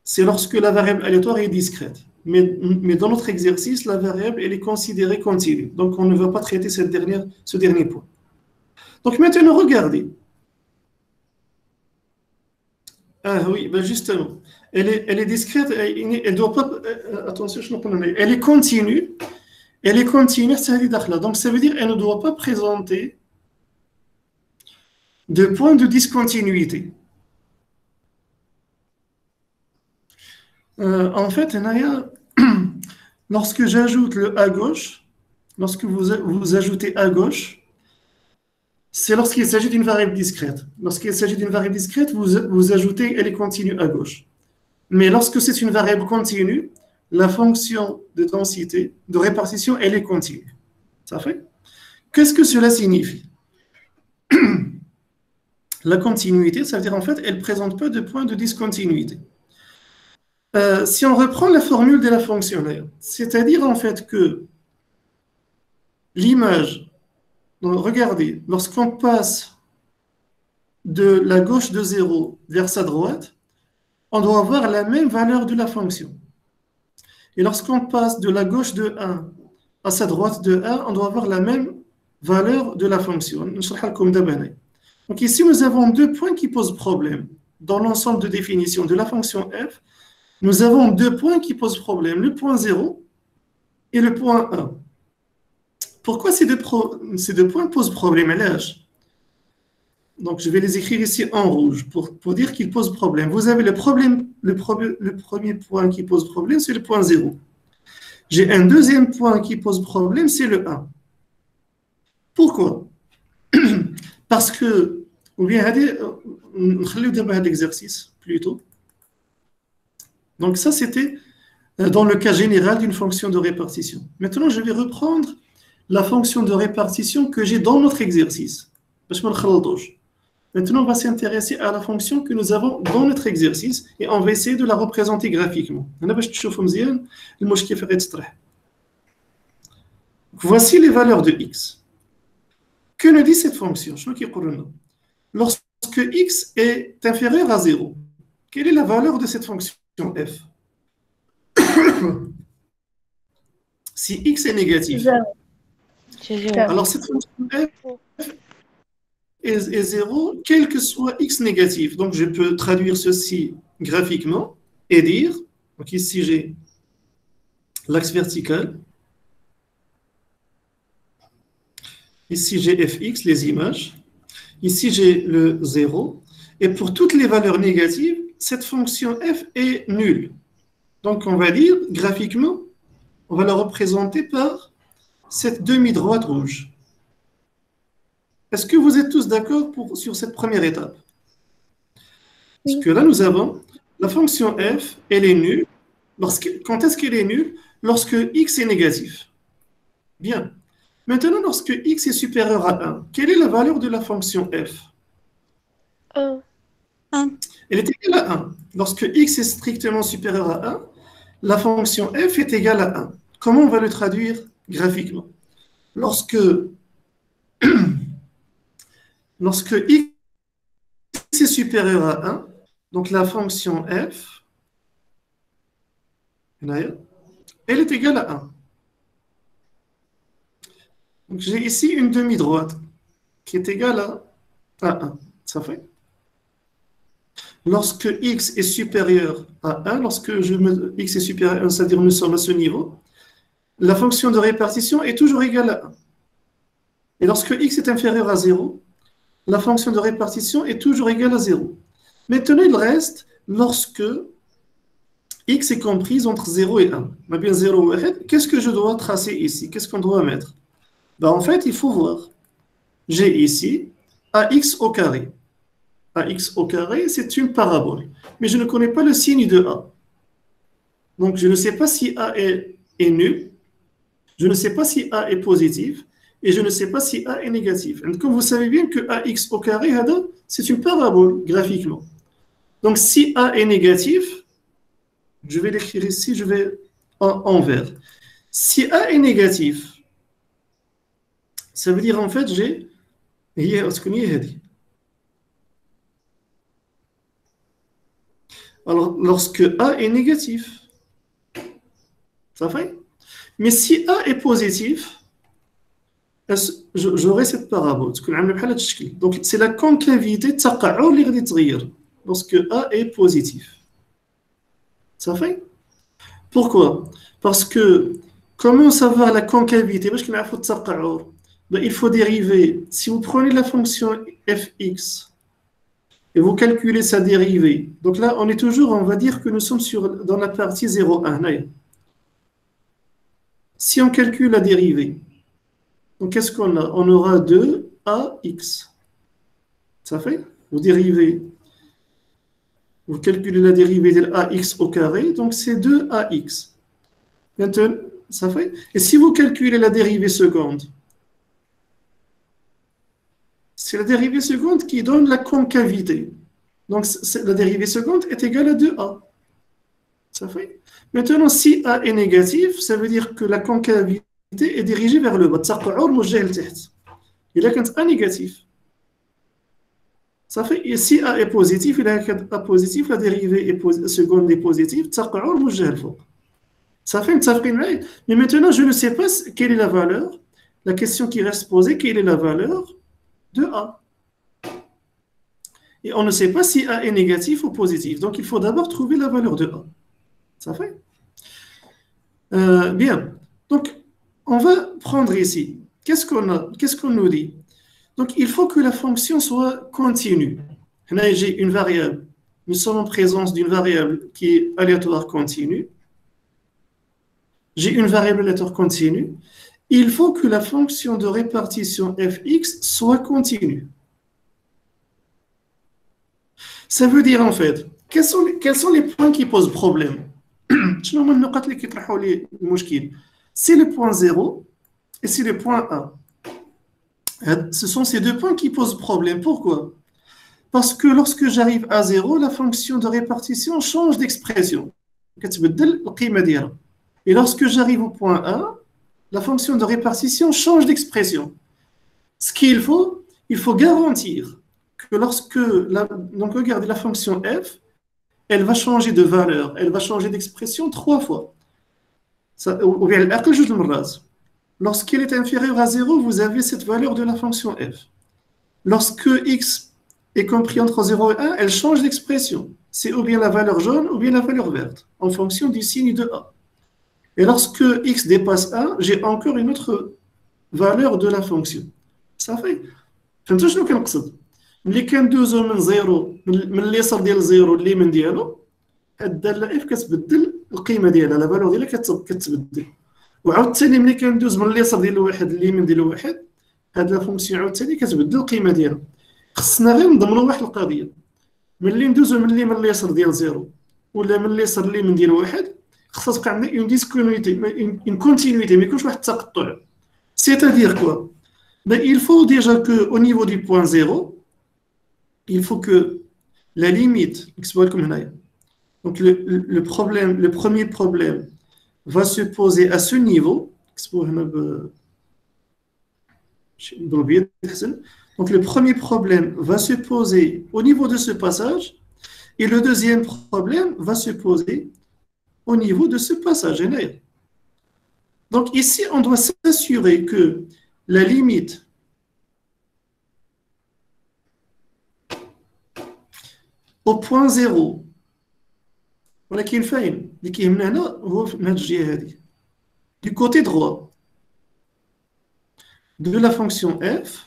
c'est lorsque la variable aléatoire est discrète. Mais dans notre exercice, la variable elle est considérée continue. Donc on ne va pas traiter ce dernier point. Donc maintenant, regardez. Ah oui, ben justement, elle est discrète, elle doit pas, attention, elle est continue, donc ça veut dire qu'elle ne doit pas présenter de point de discontinuité. En fait, lorsque j'ajoute le à gauche, lorsque vous ajoutez à gauche, c'est lorsqu'il s'agit d'une variable discrète. Lorsqu'il s'agit d'une variable discrète, vous ajoutez, elle est continue à gauche. Mais lorsque c'est une variable continue, la fonction de densité, de répartition, elle est continue. Ça fait? Qu'est-ce que cela signifie? La continuité, ça veut dire en fait, elle ne présente pas de point de discontinuité. Si on reprend la formule de la fonction, c'est-à-dire en fait que l'image, donc, regardez, lorsqu'on passe de la gauche de 0 vers sa droite, on doit avoir la même valeur de la fonction. Et lorsqu'on passe de la gauche de 1 à sa droite de 1, on doit avoir la même valeur de la fonction. Donc ici, nous avons deux points qui posent problème. Dans l'ensemble de définition de la fonction f, nous avons deux points qui posent problème, le point 0 et le point 1. Pourquoi ces deux points posent problème à l'âge? Donc, je vais les écrire ici en rouge pour dire qu'ils posent problème. Vous avez le premier point qui pose problème, c'est le point 0. J'ai un deuxième point qui pose problème, c'est le 1. Pourquoi? Parce que, ou bien, l'exercice plutôt. Donc, ça, c'était dans le cas général d'une fonction de répartition. Maintenant, je vais reprendre la fonction de répartition que j'ai dans notre exercice. Maintenant, on va s'intéresser à la fonction que nous avons dans notre exercice et on va essayer de la représenter graphiquement. Voici les valeurs de x. Que nous dit cette fonction? Lorsque x est inférieur à 0, quelle est la valeur de cette fonction f? Si x est négatif, alors cette fonction f est 0, quel que soit x négatif. Donc, je peux traduire ceci graphiquement et dire, donc ici j'ai l'axe vertical, ici j'ai fx, les images, ici j'ai le 0, et pour toutes les valeurs négatives, cette fonction f est nulle. Donc, on va dire, graphiquement, on va la représenter par cette demi-droite rouge. Est-ce que vous êtes tous d'accord sur cette première étape? Parce que là, nous avons la fonction f, elle est nulle. Quand est-ce qu'elle est nulle? Lorsque x est négatif. Bien. Maintenant, lorsque x est supérieur à 1, quelle est la valeur de la fonction f? 1. Elle est égale à 1. Lorsque x est strictement supérieur à 1, la fonction f est égale à 1. Comment on va le traduire graphiquement? Lorsque x est supérieur à 1, donc la fonction f, elle est égale à 1. Donc j'ai ici une demi-droite qui est égale à 1. Ça fait? Lorsque x est supérieur à 1, x est supérieur à 1, c'est-à-dire nous sommes à ce niveau, la fonction de répartition est toujours égale à 1. Et lorsque x est inférieur à 0, la fonction de répartition est toujours égale à 0. Maintenant, il reste lorsque x est comprise entre 0 et 1. Bien 0 et 1, qu'est-ce que je dois tracer ici? Qu'est-ce qu'on doit mettre? En fait, il faut voir. J'ai ici ax au carré. Ax au carré, c'est une parabole. Mais je ne connais pas le signe de a. Donc, je ne sais pas si a est nul. Je ne sais pas si a est positif. Et je ne sais pas si a est négatif. Et comme vous savez bien que ax au carré, c'est une parabole graphiquement. Donc, si a est négatif, je vais l'écrire ici, je vais en vert. Si a est négatif, ça veut dire en fait, j'ai... Alors, lorsque a est négatif, ça fait? Mais si a est positif, j'aurai cette parabole. Donc, c'est la concavité lorsque A est positif. Ça fait? Pourquoi? Parce que, comment savoir la concavité? Il faut dériver. Si vous prenez la fonction fx et vous calculez sa dérivée, donc là, on est toujours, on va dire que nous sommes dans la partie 0,1. Si on calcule la dérivée, donc, qu'est-ce qu'on a? On aura 2ax. Ça fait? Vous calculez la dérivée de ax au carré, donc c'est 2ax. Maintenant, ça fait? Et si vous calculez la dérivée seconde, c'est la dérivée seconde qui donne la concavité. Donc, la dérivée seconde est égale à 2a. Ça fait? Maintenant, si a est négatif, ça veut dire que la concavité est dirigée vers le bas. Il a qu'un A négatif. Ça fait, et si A est positif, il a qu'un A positif, la dérivée seconde est positive. Ça fait mais maintenant, je ne sais pas quelle est la valeur. La question qui reste posée, quelle est la valeur de A? Et on ne sait pas si A est négatif ou positif. Donc, il faut d'abord trouver la valeur de A. Ça fait? Bien. Donc, on va prendre ici. Qu'est-ce qu'on nous dit? Donc, il faut que la fonction soit continue. Là, j'ai une variable. Nous sommes en présence d'une variable qui est aléatoire continue. J'ai une variable aléatoire continue. Il faut que la fonction de répartition fx soit continue. Ça veut dire en fait, quels sont les points qui posent problème? C'est le point 0 et c'est le point 1. Ce sont ces deux points qui posent problème. Pourquoi? Parce que lorsque j'arrive à 0, la fonction de répartition change d'expression. Et lorsque j'arrive au point 1, la fonction de répartition change d'expression. Ce qu'il faut, il faut garantir que lorsque, donc regardez la fonction f, elle va changer de valeur, elle va changer d'expression 3 fois. Lorsqu'elle est inférieure à 0, vous avez cette valeur de la fonction f. Lorsque x est compris entre 0 et 1, elle change d'expression. C'est ou bien la valeur jaune ou bien la valeur verte, en fonction du signe de A. Et lorsque x dépasse 1, j'ai encore une autre valeur de la fonction. Ça fait. فهمتوا شنو كنقصد؟ ملي كندوزو من 0 من اليسار ديال 0 لليمين ديالو، الداله اف كتبدل القيمه ديالها، لا فالور ديالها كتبدل. وعاوتاني ملي كندوز من اليسار ديال واحد لليمين ديال واحد، هاد لا فونكسيون عاوتاني كتبدل القيمه ديالها. خصنا غير نضمنوا واحد القضيه، ملي ندوزو من اليمين لليسار ديال 0 ولا من اليسار لليمين ديال واحد، خصها تبقى عندنا اون ديسكونيتي، اون كونتينيتي، ما يكونش واحد التقطع. C'est-à-dire quoi? Ben, il faut déjà qu'au niveau du point 0, il faut que la limite, donc le premier problème va se poser à ce niveau. Donc le premier problème va se poser au niveau de ce passage et le deuxième problème va se poser au niveau de ce passage. Donc ici, on doit s'assurer que la limite au point 0 ولكن فين اللي كيهمنا هنا هو في هذه الجهه هذه du côté droit de la fonction f.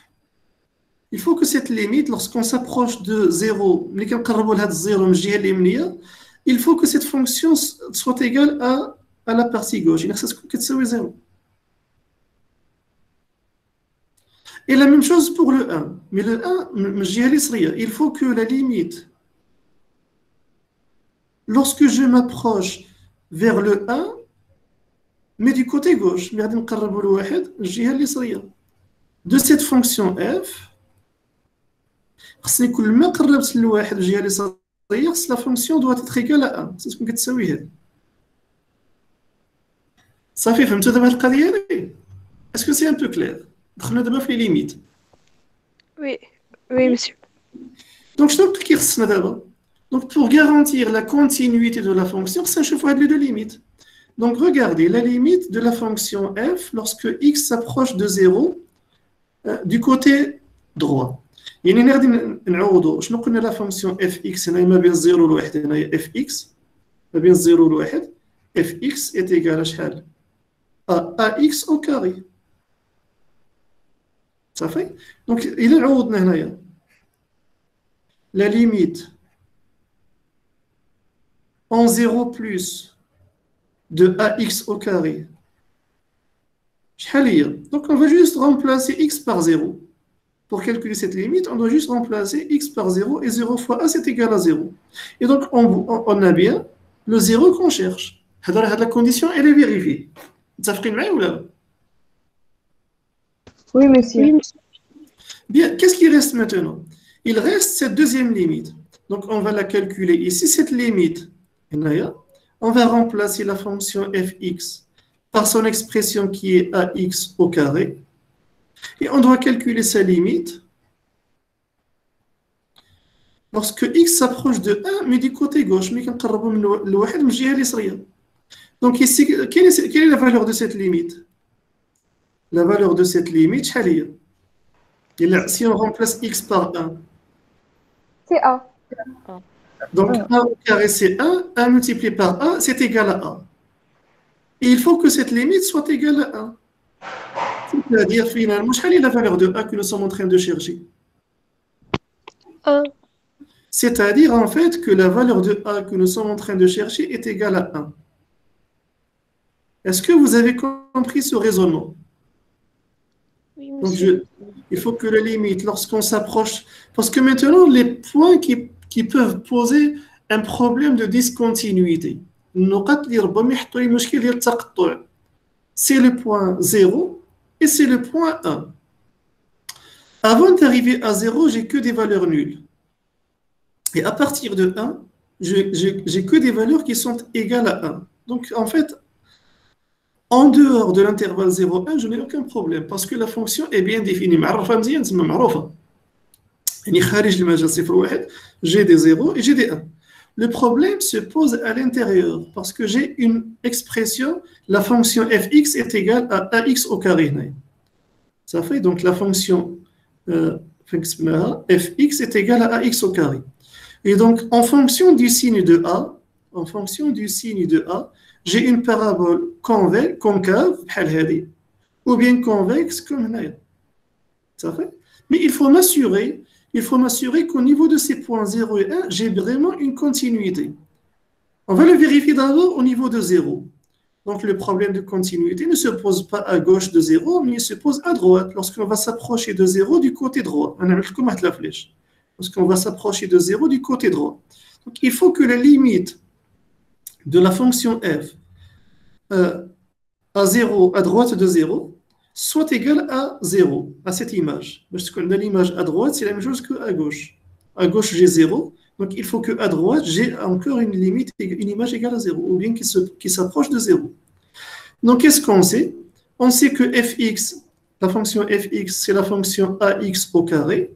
Il faut que cette limite, lorsqu'on s'approche de 0, ملي كنقربوا لهاد الزيرو من الجهه اليمنيه, il faut que cette fonction soit égale à la partie gauche. Il خصها تكون كتساوي 0. Et la même chose pour le 1. Mais le 1, من الجهه اليسريه, il faut que la limite, lorsque je m'approche vers le 1, mais du côté gauche, de cette fonction f, la fonction doit être égale à 1. C'est ce que je veux. Ça fait, est-ce que c'est un peu clair? On a d'abord les limites. Oui, oui, monsieur. Donc, je dois d'abord. Donc, pour garantir la continuité de la fonction, c'est un chiffre de limites. Donc, regardez la limite de la fonction f lorsque x s'approche de 0 du côté droit. يعني نقدر نعوضوا شنو قلنا la fonction fx هنا ما بين 0 و 1 هنا fx ما بين 0 و 1 fx est égal à شحال à ax au carré. صافي. Donc, إلا عوضنا هنايا la limite en 0 plus de ax au carré. Donc on va juste remplacer x par 0. Pour calculer cette limite, on doit juste remplacer x par 0 et 0 fois a c'est égal à 0. Et donc on a bien le 0 qu'on cherche. La condition elle est vérifiée. Oui, monsieur. Bien, qu'est-ce qui reste maintenant? Il reste cette deuxième limite. Donc on va la calculer ici, cette limite. On va remplacer la fonction fx par son expression qui est ax au carré. Et on doit calculer sa limite lorsque x s'approche de 1, mais du côté gauche. Donc ici, quelle est la valeur de cette limite? La valeur de cette limite, si on remplace x par 1, C'est A. donc 1 au carré c'est 1, 1 multiplié par 1 c'est égal à 1. Et il faut que cette limite soit égale à 1. C'est-à-dire finalement, quelle est la valeur de A que nous sommes en train de chercher? C'est-à-dire en fait que la valeur de A que nous sommes en train de chercher est égale à 1. Est-ce que vous avez compris ce raisonnement? Oui, Donc, monsieur. il faut que la limite, lorsqu'on s'approche, parce que maintenant, les points qui peuvent poser un problème de discontinuité, c'est le point 0 et c'est le point 1. Avant d'arriver à 0, j'ai que des valeurs nulles. Et à partir de 1, j'ai que des valeurs qui sont égales à 1. Donc, en fait, en dehors de l'intervalle 0,1, je n'ai aucun problème parce que la fonction est bien définie. J'ai des 0 et j'ai des 1. Le problème se pose à l'intérieur parce que j'ai une expression, la fonction fx est égale à ax au carré. Ça fait donc la fonction fx est égale à ax au carré. Et donc, en fonction du signe de A, j'ai une parabole concave, ou bien convexe, comme là. Ça fait? Mais il faut m'assurer qu'au niveau de ces points 0 et 1, j'ai vraiment une continuité. On va le vérifier d'abord au niveau de 0. Donc, le problème de continuité ne se pose pas à gauche de 0, mais il se pose à droite, lorsqu'on va s'approcher de 0 du côté droit. On a comme la flèche. Lorsqu'on va s'approcher de 0 du côté droit. Donc, il faut que la limite de la fonction f à 0, à droite de 0, soit égale à 0, à cette image. Parce que l'image à droite, c'est la même chose qu'à gauche. À gauche, j'ai 0. Donc, il faut qu'à droite, j'ai encore une limite, une image égale à 0, ou bien qui s'approche de 0. Donc, qu'est-ce qu'on sait? On sait que fx, la fonction fx, c'est la fonction ax au carré.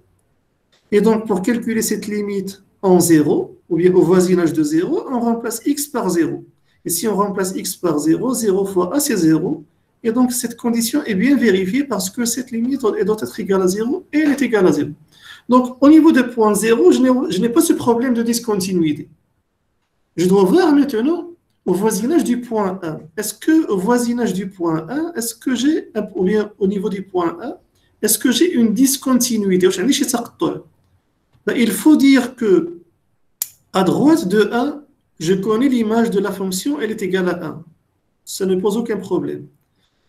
Et donc, pour calculer cette limite en 0, ou bien au voisinage de 0, on remplace x par 0. Et si on remplace x par 0, 0 fois a, c'est 0. Et donc, cette condition est bien vérifiée parce que cette limite elle doit être égale à 0 et elle est égale à 0. Donc, au niveau de point 0, je n'ai pas ce problème de discontinuité. Je dois voir maintenant au voisinage du point 1. Est-ce que au voisinage du point 1, est-ce que j'ai, ou bien au niveau du point 1, est-ce que j'ai une discontinuité? Il faut dire que à droite de 1, je connais l'image de la fonction, elle est égale à 1. Ça ne pose aucun problème.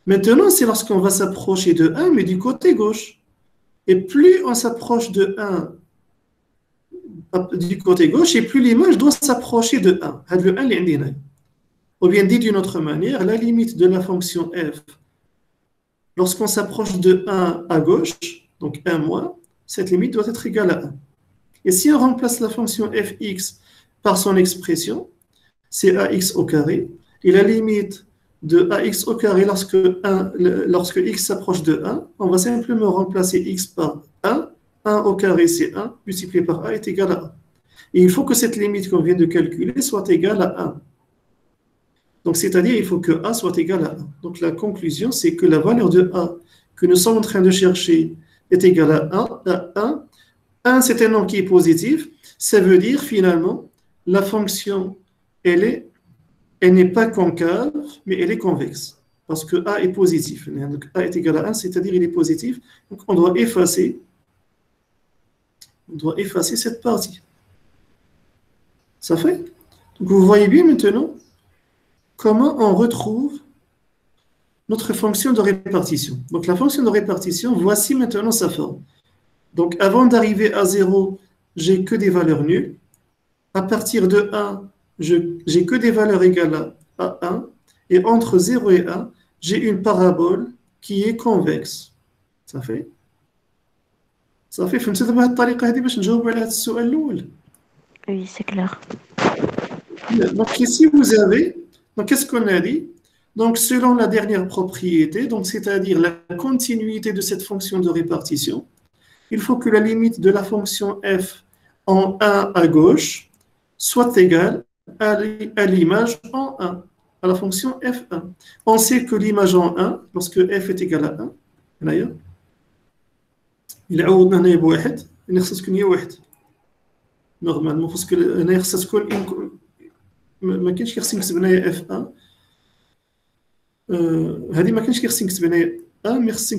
Maintenant, c'est lorsqu'on va s'approcher de 1, mais du côté gauche. Et plus on s'approche de 1 du côté gauche, et plus l'image doit s'approcher de 1. Ou bien dit d'une autre manière, la limite de la fonction f, lorsqu'on s'approche de 1 à gauche, donc 1 moins, cette limite doit être égale à 1. Et si on remplace la fonction fx par son expression, c'est ax au carré, et la limite de ax au carré lorsque x s'approche de 1, on va simplement remplacer x par 1. 1 au carré, c'est 1, multiplié par a est égal à 1. Et il faut que cette limite qu'on vient de calculer soit égale à 1. Donc, c'est-à-dire il faut que a soit égal à 1. Donc, la conclusion, c'est que la valeur de a que nous sommes en train de chercher est égale à 1. 1, c'est un nombre qui est positif. Ça veut dire, finalement, la fonction, elle n'est pas concave, mais elle est convexe. Parce que a est positif. Donc, a est égal à 1, c'est-à-dire il est positif. Donc, on doit effacer cette partie. Ça fait? Donc, vous voyez bien maintenant comment on retrouve notre fonction de répartition. Donc, la fonction de répartition, voici maintenant sa forme. Donc, avant d'arriver à 0, j'ai que des valeurs nulles. À partir de 1, j'ai que des valeurs égales à 1. Et entre 0 et 1, j'ai une parabole qui est convexe. Ça fait? فهمت دابا هاد الطريقه هذه باش نجاوب على هذا السؤال الاول. Oui, c'est clair. Donc ici vous avez, donc qu'est-ce qu'on a dit? Donc selon la dernière propriété, donc c'est-à-dire la continuité de cette fonction de répartition, il faut que la limite de la fonction f en 1 à gauche soit égale à l'image en 1, à la fonction f1. On sait que l'image en 1, lorsque f est égal à 1, d'ailleurs, il عوضنا هنايا بواحد اللي خصها تكون هي واحد نورمالمون باسكو هنايا خصها تكون ما كاينش كيخصني نكتب هنايا اف 1 هذه ما كاينش كيخصني نكتب هنايا A, mais c'est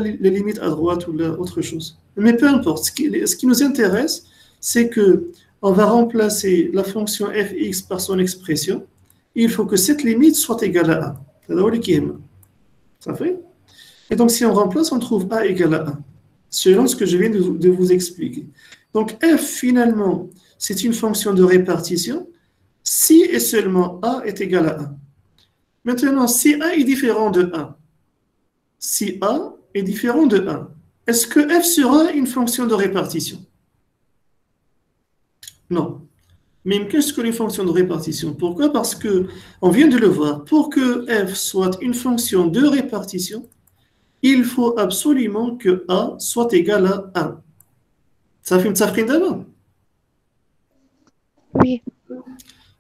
les limites à droite ou autre chose. Mais peu importe, ce qui nous intéresse, c'est que on va remplacer la fonction fx par son expression. Il faut que cette limite soit égale à 1. Ça fait? Et donc, si on remplace, on trouve a égale à 1, selon ce que je viens de vous expliquer. Donc, f, finalement, c'est une fonction de répartition si et seulement a est égal à 1. Maintenant, si a est différent de 1, si a est différent de 1, est-ce que f sera une fonction de répartition? Non. Mais qu'est-ce que les fonctions de répartition? Pourquoi? Parce que, on vient de le voir, pour que f soit une fonction de répartition, il faut absolument que a soit égal à 1. Ça fait une tafrine d'avant? Oui.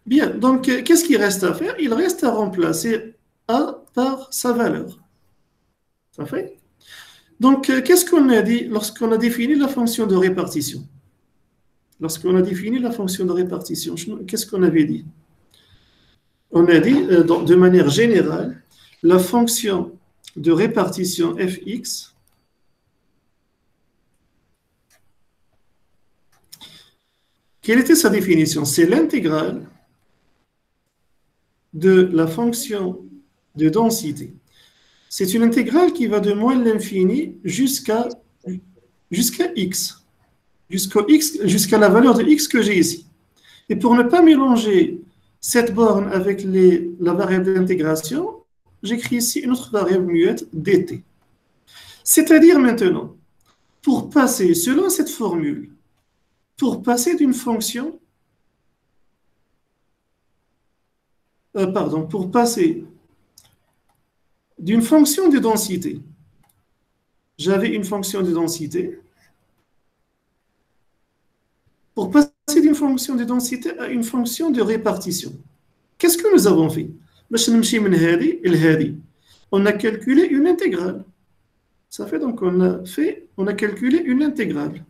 Bien, donc qu'est-ce qu'il reste à faire? Il reste à remplacer a par sa valeur. Ça fait? Donc, qu'est-ce qu'on a dit lorsqu'on a défini la fonction de répartition? Lorsqu'on a défini la fonction de répartition, qu'est-ce qu'on avait dit? On a dit, de manière générale, la fonction de répartition fx quelle était sa définition? C'est l'intégrale de la fonction de densité. C'est une intégrale qui va de moins l'infini jusqu'à x, jusqu'à la valeur de x que j'ai ici. Et pour ne pas mélanger cette borne avec la variable d'intégration, j'écris ici une autre variable muette dt. C'est-à-dire maintenant, pour passer, selon cette formule, pour passer d'une fonction, pour passer d'une fonction de densité, j'avais une fonction de densité. Pour passer d'une fonction de densité à une fonction de répartition, qu'est-ce que nous avons fait? On a calculé une intégrale. Ça fait donc on a calculé une intégrale.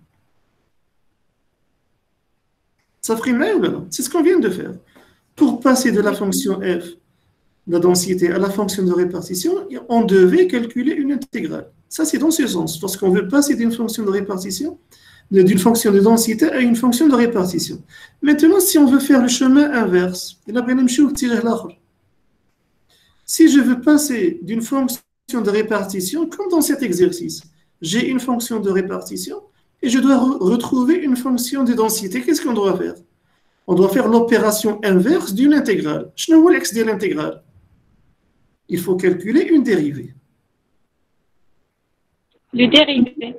Ça ferait mal, c'est ce qu'on vient de faire. Pour passer de la fonction f, la densité, à la fonction de répartition, on devait calculer une intégrale. Ça, c'est dans ce sens. Lorsqu'on veut passer d'une fonction de répartition, d'une fonction de densité à une fonction de répartition. Maintenant, si on veut faire le chemin inverse, si je veux passer d'une fonction de répartition, comme dans cet exercice, j'ai une fonction de répartition et je dois retrouver une fonction de densité. Qu'est-ce qu'on doit faire? On doit faire l'opération inverse d'une intégrale. Je ne vois l'ex de l'intégrale. Il faut calculer une dérivée. Le dérivé.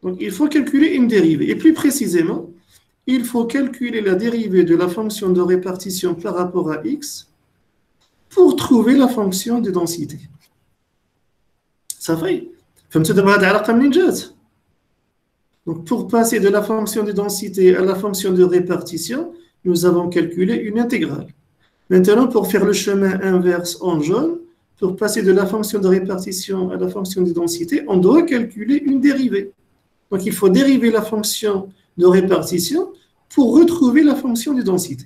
Donc, il faut calculer une dérivée. Et plus précisément, il faut calculer la dérivée de la fonction de répartition par rapport à x pour trouver la fonction de densité. Ça fait. Donc, pour passer de la fonction de densité à la fonction de répartition, nous avons calculé une intégrale. Maintenant, pour faire le chemin inverse en jaune, pour passer de la fonction de répartition à la fonction de densité, on doit calculer une dérivée. Donc, il faut dériver la fonction de répartition pour retrouver la fonction de densité.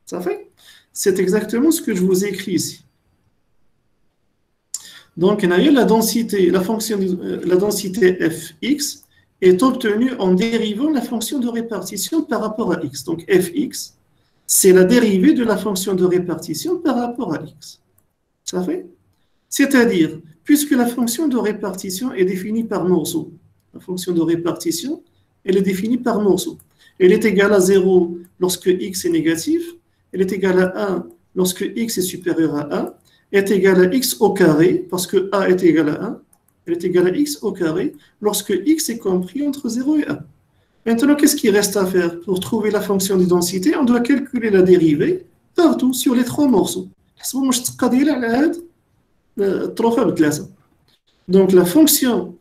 Ça fait? C'est exactement ce que je vous ai écrit ici. Donc, la densité fx est obtenue en dérivant la fonction de répartition par rapport à x. Donc, fx, c'est la dérivée de la fonction de répartition par rapport à x. Ça fait? C'est-à-dire, puisque la fonction de répartition est définie par morceau, la fonction de répartition, elle est définie par morceau. Elle est égale à 0 lorsque x est négatif, elle est égale à 1 lorsque x est supérieur à 1, elle est égale à x au carré, parce que a est égal à 1, elle est égale à x au carré lorsque x est compris entre 0 et 1. Maintenant, qu'est-ce qu'il reste à faire pour trouver la fonction de densité? On doit calculer la dérivée partout sur les trois morceaux. Donc, la fonction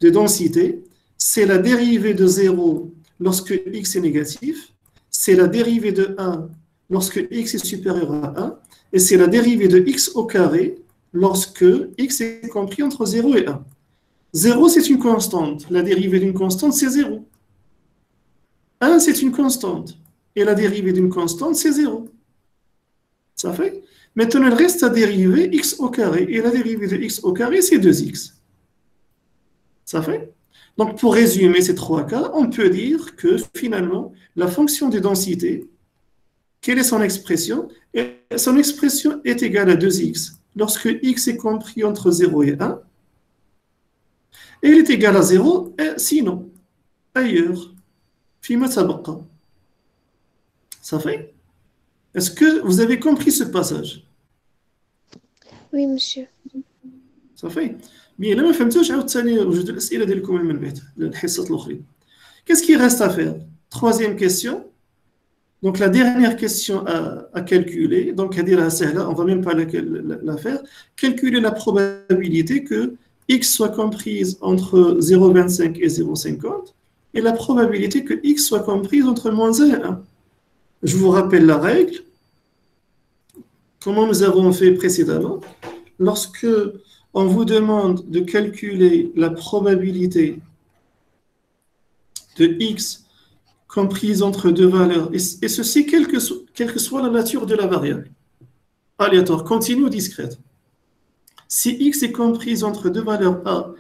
de densité, c'est la dérivée de 0 lorsque x est négatif, c'est la dérivée de 1 lorsque x est supérieur à 1, et c'est la dérivée de x au carré lorsque x est compris entre 0 et 1. 0, c'est une constante. La dérivée d'une constante, c'est 0. 1, c'est une constante. Et la dérivée d'une constante, c'est 0. Ça fait? Maintenant, il reste à dériver x au carré. Et la dérivée de x au carré, c'est 2x. Ça fait? Donc, pour résumer ces trois cas, on peut dire que finalement, la fonction de densité, quelle est son expression? Et son expression est égale à 2x lorsque x est compris entre 0 et 1. Et elle est égale à 0 sinon, ailleurs. فيما سبق. Ça fait? Est-ce que vous avez compris ce passage? Oui, monsieur. Ça fait? Bien, là, ما فهمتوش عاود ثاني وجدوا الأسئلة ديالكم من بعد الحصة الأخرى. Qu'est-ce qui reste à faire? Troisième question. Donc, la dernière question à calculer, donc, on ne va même pas la faire. Calculer la probabilité que x soit comprise entre 0,25 et 0,50 et la probabilité que x soit comprise entre moins 1 et 1. Je vous rappelle la règle. Comment nous avons fait précédemment? Lorsque on vous demande de calculer la probabilité de x comprise entre deux valeurs, et ceci quelle que soit la nature de la variable, aléatoire, continue ou discrète. Si x est comprise entre deux valeurs a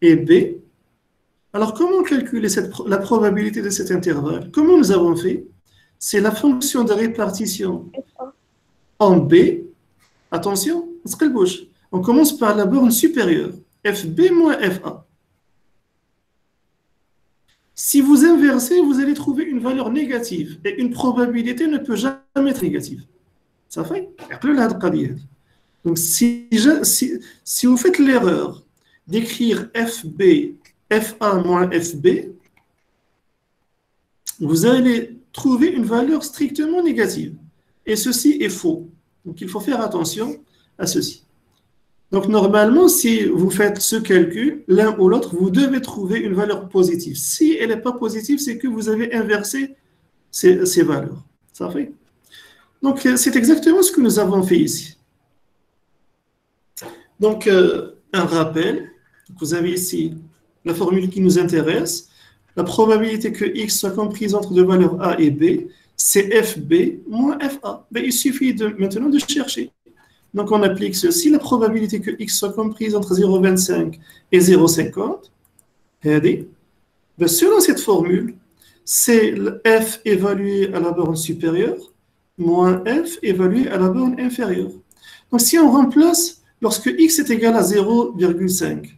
et b, alors comment calculer la probabilité de cet intervalle? Comment nous avons fait? C'est la fonction de répartition en b. Attention, on commence par la borne supérieure, fb moins fa. Si vous inversez, vous allez trouver une valeur négative. Et une probabilité ne peut jamais être négative. Ça fait? Donc, si vous faites l'erreur d'écrire FB, FA moins FB, vous allez trouver une valeur strictement négative. Et ceci est faux. Donc, il faut faire attention à ceci. Donc, normalement, si vous faites ce calcul, l'un ou l'autre, vous devez trouver une valeur positive. Si elle n'est pas positive, c'est que vous avez inversé ces valeurs. Ça fait? Donc, c'est exactement ce que nous avons fait ici. Donc, un rappel. Vous avez ici la formule qui nous intéresse. La probabilité que x soit comprise entre deux valeurs a et b, c'est fb moins fa. Ben, il suffit maintenant de chercher. Donc, on applique ceci. La probabilité que x soit comprise entre 0,25 et 0,50, selon cette formule, c'est f évalué à la borne supérieure moins f évalué à la borne inférieure. Donc, si on remplace, lorsque x est égal à 0,5,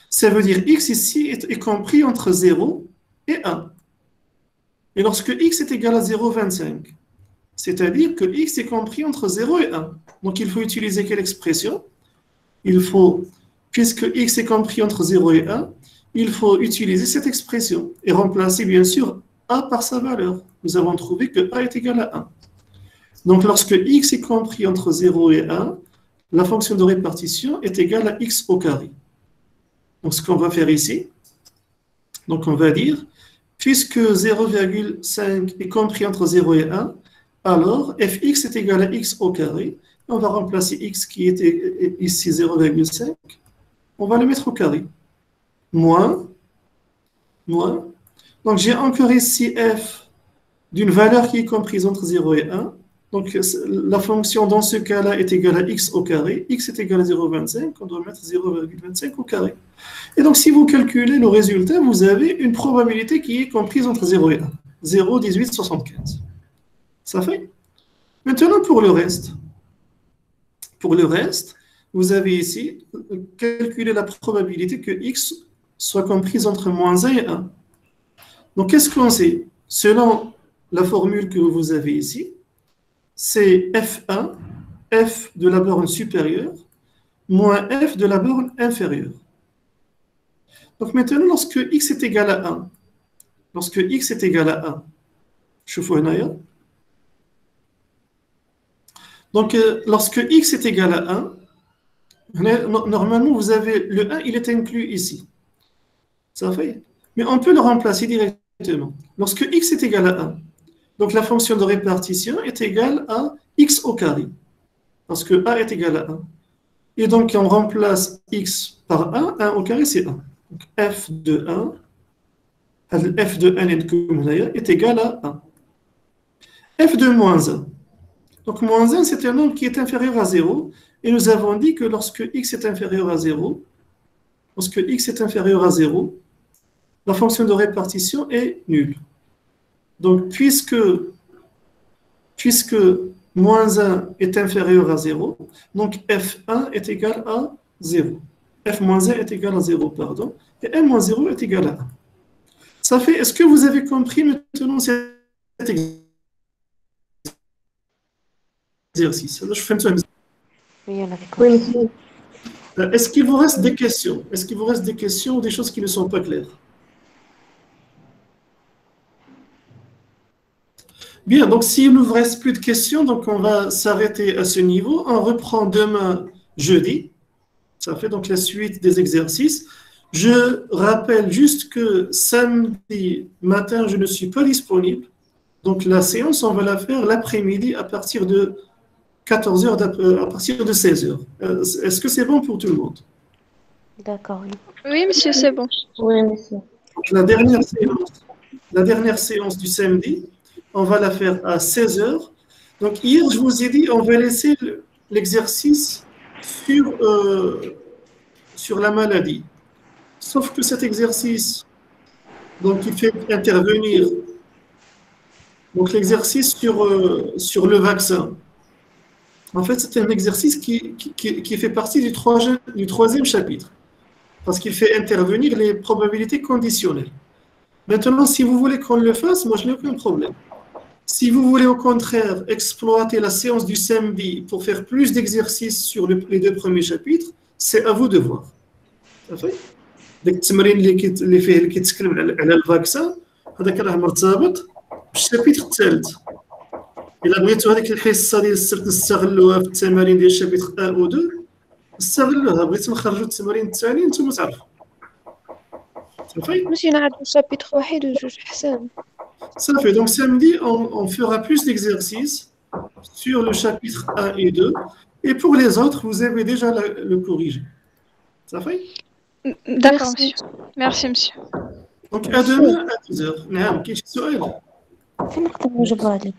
ça veut dire x ici est compris entre 0 et 1. Et lorsque x est égal à 0,25, c'est-à-dire que x est compris entre 0 et 1. Donc, il faut utiliser quelle expression? Puisque x est compris entre 0 et 1, il faut utiliser cette expression et remplacer, bien sûr, a par sa valeur. Nous avons trouvé que a est égal à 1. Donc, lorsque x est compris entre 0 et 1, la fonction de répartition est égale à x au carré. Donc, ce qu'on va faire ici, donc on va dire, puisque 0,5 est compris entre 0 et 1, alors fx est égal à x au carré. On va remplacer x qui était ici 0,5. On va le mettre au carré. Moins. Donc, j'ai encore ici f d'une valeur qui est comprise entre 0 et 1. Donc, la fonction dans ce cas-là est égale à x au carré. X est égal à 0,25. On doit mettre 0,25 au carré. Et donc, si vous calculez le résultat, vous avez une probabilité qui est comprise entre 0 et 1. 0,1875. Ça fait? Maintenant, pour le reste. Pour le reste, vous avez ici calculé la probabilité que x soit comprise entre moins 1 et 1. Donc, qu'est-ce qu'on sait? Selon la formule que vous avez ici, c'est f1, f de la borne supérieure, moins f de la borne inférieure. Donc, maintenant, lorsque x est égal à 1, شوفوا هنايا. Donc, lorsque x est égal à 1, normalement, vous avez le 1, il est inclus ici. Ça fait? Mais on peut le remplacer directement. Lorsque x est égal à 1, donc la fonction de répartition est égale à x au carré. Parce que a est égal à 1. Et donc, on remplace x par 1, 1 au carré, c'est 1. Donc, f de 1, f de 1 est égal à 1. f de moins 1. Donc, moins 1, c'est un nombre qui est inférieur à 0. Et nous avons dit que lorsque x est inférieur à 0, la fonction de répartition est nulle. Donc, puisque moins 1 est inférieur à 0, donc f1 est égal à 0. f-1 est égal à 0, pardon. Et m-0 est égal à 1. Ça fait, est-ce que vous avez compris maintenant cet exercice? Je fais une Oui, on avait compris. Oui, monsieur. Est-ce qu'il vous reste des questions? Est-ce qu'il vous reste des questions ou des choses qui ne sont pas claires? Bien, donc s'il ne vous reste plus de questions, donc on va s'arrêter à ce niveau. On reprend demain, jeudi. Ça fait donc la suite des exercices. Je rappelle juste que samedi matin, je ne suis pas disponible. Donc la séance, on va la faire l'après-midi à partir de 14h, à partir de 16h. Est-ce que c'est bon pour tout le monde? D'accord, oui. Oui, monsieur, c'est bon. Oui, monsieur. Donc, la dernière séance du samedi, on va la faire à 16h. Donc hier, je vous ai dit, on va laisser l'exercice sur la maladie. Sauf que cet exercice, donc il fait intervenir donc l'exercice sur le vaccin. En fait, c'est un exercice qui fait partie du troisième chapitre, parce qu'il fait intervenir les probabilités conditionnelles. Maintenant, si vous voulez qu'on le fasse, moi, je n'ai aucun problème. Si vous voulez au contraire exploiter la séance du samedi pour faire plus d'exercices sur les deux premiers chapitres, c'est à vous de voir. Ça fait داك التمرين اللي فيه اللي كيتكلم على الفاكسان هذاك راه مرتبط بالشابيتر الثالث. الا بغيتوا هذيك الحصه ديال السبت نستغلوها في التمارين ديال الشابيتر 1 و 2 نستغلوها. بغيت نخرجوا التمارين الثاني نتوما تعرفوا. صافي ماشي نعرف شابيتر واحد وجوج حسن. صافي. Donc samedi on fera plus d'exercices sur le chapitre 1 et 2 et pour les autres vous avez déjà le corrigé. صافي. D'accord, monsieur. Merci, monsieur. Donc à demain à 12h. نعم كاين شي سؤال؟ فين نقدر نجاوب على